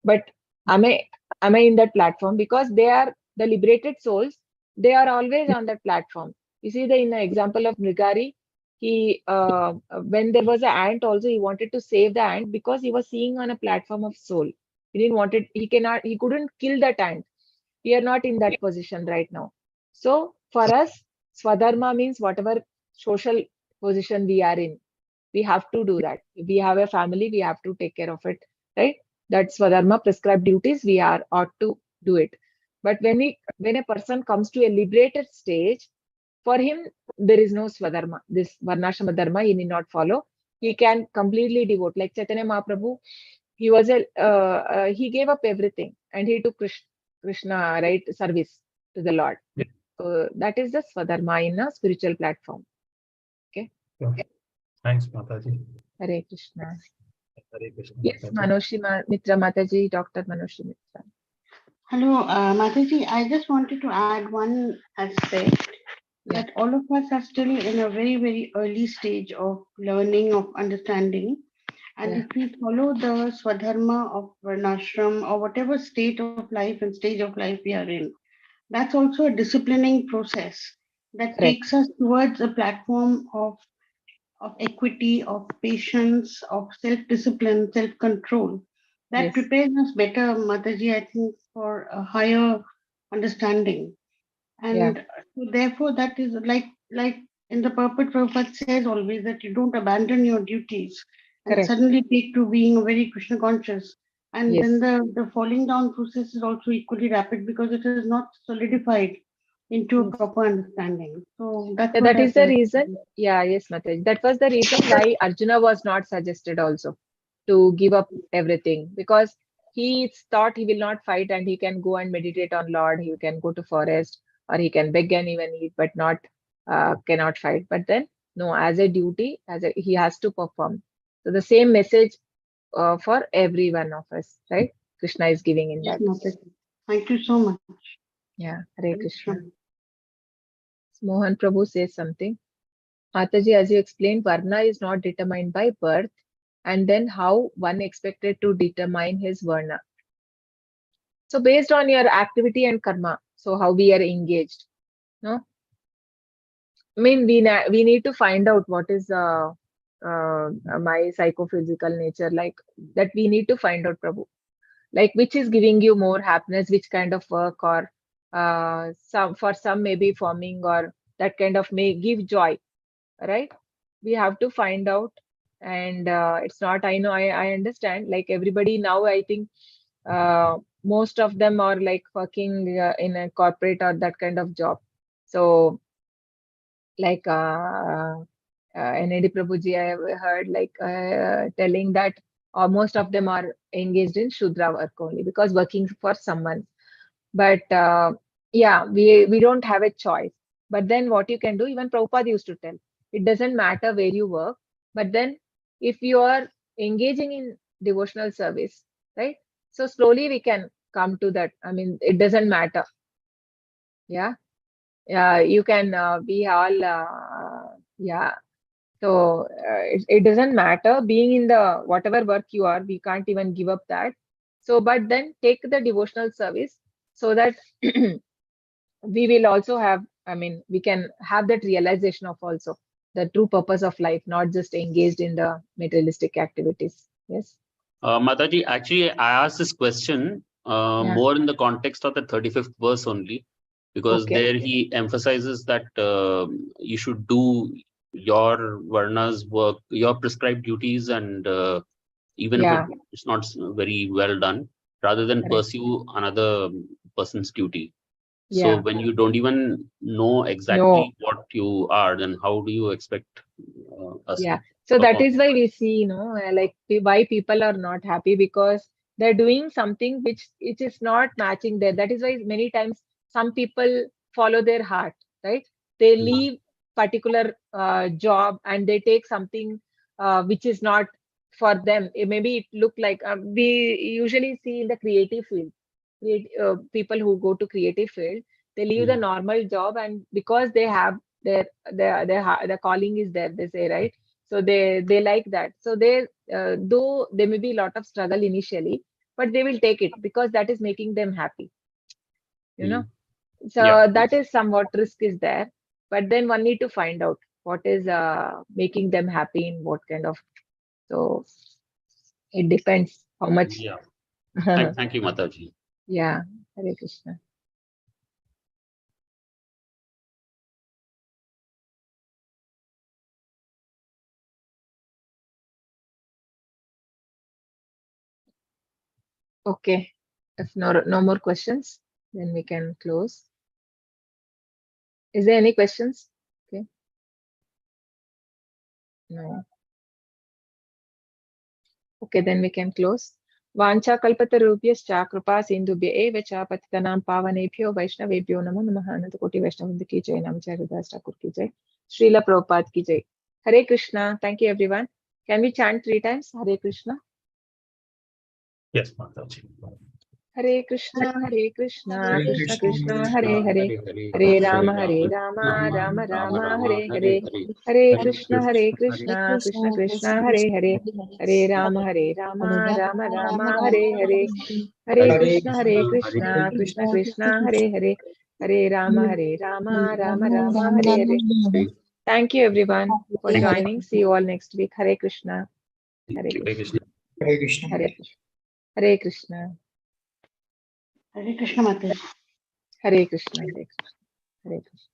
Speaker 1: but am I in that platform? Because they are the liberated souls, they are always on that platform. You see, in the example of Mrigari, he when there was an ant, also he wanted to save the ant because he was seeing on a platform of soul. He couldn't kill that ant. We are not in that position right now. So for us, Swadharma means whatever social position we are in, we have to do that. If we have a family, we have to take care of it, right? That's Swadharma, prescribed duties, we are ought to do it. But when a person comes to a liberated stage, for him, there is no Swadharma. This Varnashrama Dharma, he need not follow. He can completely devote. Like Chaitanya Mahaprabhu, he gave up everything and he took Krishna, right, service to the Lord.
Speaker 2: Yeah.
Speaker 1: So that is the Swadharma in a spiritual platform. Okay.
Speaker 2: Yeah. Thanks, Mataji.
Speaker 1: Hare Krishna.
Speaker 2: Hare Krishna.
Speaker 1: Yes,
Speaker 2: Mataji.
Speaker 1: Manoshi Mitra Mataji, Dr. Manoshi Mitra.
Speaker 4: Hello, Mataji. I just wanted to add one aspect
Speaker 1: Yeah.
Speaker 4: that all of us are still in a very, very early stage of learning, of understanding. And
Speaker 1: Yeah.
Speaker 4: if we follow the Swadharma of Varnashram or whatever state of life and stage of life we are in, that's also a disciplining process that
Speaker 1: Correct.
Speaker 4: takes us towards a platform of equity, of patience, of self-discipline, self-control. That
Speaker 1: Yes.
Speaker 4: prepares us better, Mataji, I think, for a higher understanding.
Speaker 1: Yeah.
Speaker 4: And so therefore, that is like in the purport, Prabhupada says always that you don't abandon your duties and
Speaker 1: Correct.
Speaker 4: suddenly take to being very Krishna conscious. And
Speaker 1: Yes.
Speaker 4: then the falling down process is also equally rapid because it is not solidified into a
Speaker 1: Yes.
Speaker 4: proper understanding. So that's
Speaker 1: Yeah,
Speaker 4: what
Speaker 1: that
Speaker 4: I
Speaker 1: is the
Speaker 4: felt.
Speaker 1: reason. Yeah, yes, Mataji. That was the reason why Arjuna was not suggested also to give up everything, because he thought he will not fight and he can go and meditate on Lord, he can go to forest or he can beg and even eat, but not cannot fight. But then no, as a duty, he has to perform. So the same message for every one of us, right? Krishna is giving in
Speaker 4: Yes,
Speaker 1: that.
Speaker 4: Mataji. Thank you so much.
Speaker 1: Yeah, Hare Krishna. Mohan Prabhu says something. Mataji, as you explained, Varna is not determined by birth, and then how one expected to determine his Varna. So based on your activity and karma, so how we are engaged, no? I mean, we need to find out what is my psychophysical nature, like that we need to find out, Prabhu. Like which is giving you more happiness, which kind of work, or some maybe farming, or that kind of may give joy, right? We have to find out. And it's not, I know, I understand, like everybody now, I think most of them are like working in a corporate or that kind of job. So like NAD Prabhuji, I have heard like telling that most of them are engaged in Shudra work only because working for someone. But yeah, we don't have a choice. But then what you can do, even Prabhupada used to tell, it doesn't matter where you work, but then if you are engaging in devotional service, right? So slowly we can come to that. I mean, it doesn't matter. Yeah. You can be all, yeah. So it doesn't matter being in the whatever work you are, we can't even give up that. So, but then take the devotional service so that we will also have, I mean, we can have that realization of also the true purpose of life, not just engaged in the materialistic activities. Yes.
Speaker 6: Mataji, actually, I asked this question
Speaker 1: Yeah.
Speaker 6: more in the context of the 35th verse only, because
Speaker 1: Okay.
Speaker 6: there he emphasizes that you should do your Varna's work, your prescribed duties, and even
Speaker 1: Yeah.
Speaker 6: if it's not very well done, rather than
Speaker 1: Correct.
Speaker 6: pursue another person's duty. So
Speaker 1: Yeah.
Speaker 6: when you don't even know exactly what you are, then how do you expect us
Speaker 1: Yeah.
Speaker 6: to
Speaker 1: So that
Speaker 6: perform?
Speaker 1: is why we see, like why people are not happy, because they're doing something which is not matching there. That is why many times some people follow their heart, right? They leave particular job and they take something which is not for them. Maybe it look like we usually see in the creative field, people who go to creative field, they leave the normal job, and because they have their calling is there, they say, right? So they like that. So they though there may be a lot of struggle initially, but they will take it because that is making them happy, you know. So
Speaker 6: Yeah.
Speaker 1: that is somewhat risk is there, but then one need to find out what is making them happy in what kind of. So it depends how much.
Speaker 6: Yeah. Thank you, Mataji.
Speaker 1: Yeah. Hare Krishna. Okay. If no more questions, then we can close. Is there any questions? Okay. No. Okay, then we can close. Vancha kalpatarubhyascha kripa sindhubhya eva cha patitanam pavanebhyo vaishnavebhyo namo namaha. Ananta koti Vaishnavavrinda ki jai, Namacharya Das Thakur ki jai, Srila Prabhupada ki jai. Hare Krishna. Thank you, everyone. Can we chant 3 times? Hare Krishna.
Speaker 2: Yes, Mataji.
Speaker 1: Hare Krishna, Hare Krishna,
Speaker 4: Hare
Speaker 1: Krishna
Speaker 4: Krishna,
Speaker 1: Krishna, Hare Hare, Hare Rama, Rama Rama, Hare Hare, Hare Krishna, Hare Krishna, Krishna Krishna, Hare Hare, Hare Rama, Rama Rama, Hare Hare, Hare Krishna, Krishna Krishna, Hare Hare, Hare Rama, Rama Rama, Hare Hare. Thank you, everyone, for joining. See you all next week. Hare Krishna, Hare
Speaker 2: Hare
Speaker 1: Krishna,
Speaker 2: Krishna.
Speaker 7: Hare Krishna.
Speaker 1: Hare Krishna, Hare Krishna,
Speaker 4: Hare Krishna, Mataji.
Speaker 1: Hare Krishna, Hare Krishna, Hare Krishna.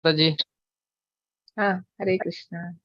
Speaker 5: Mataji.
Speaker 1: Hare Krishna.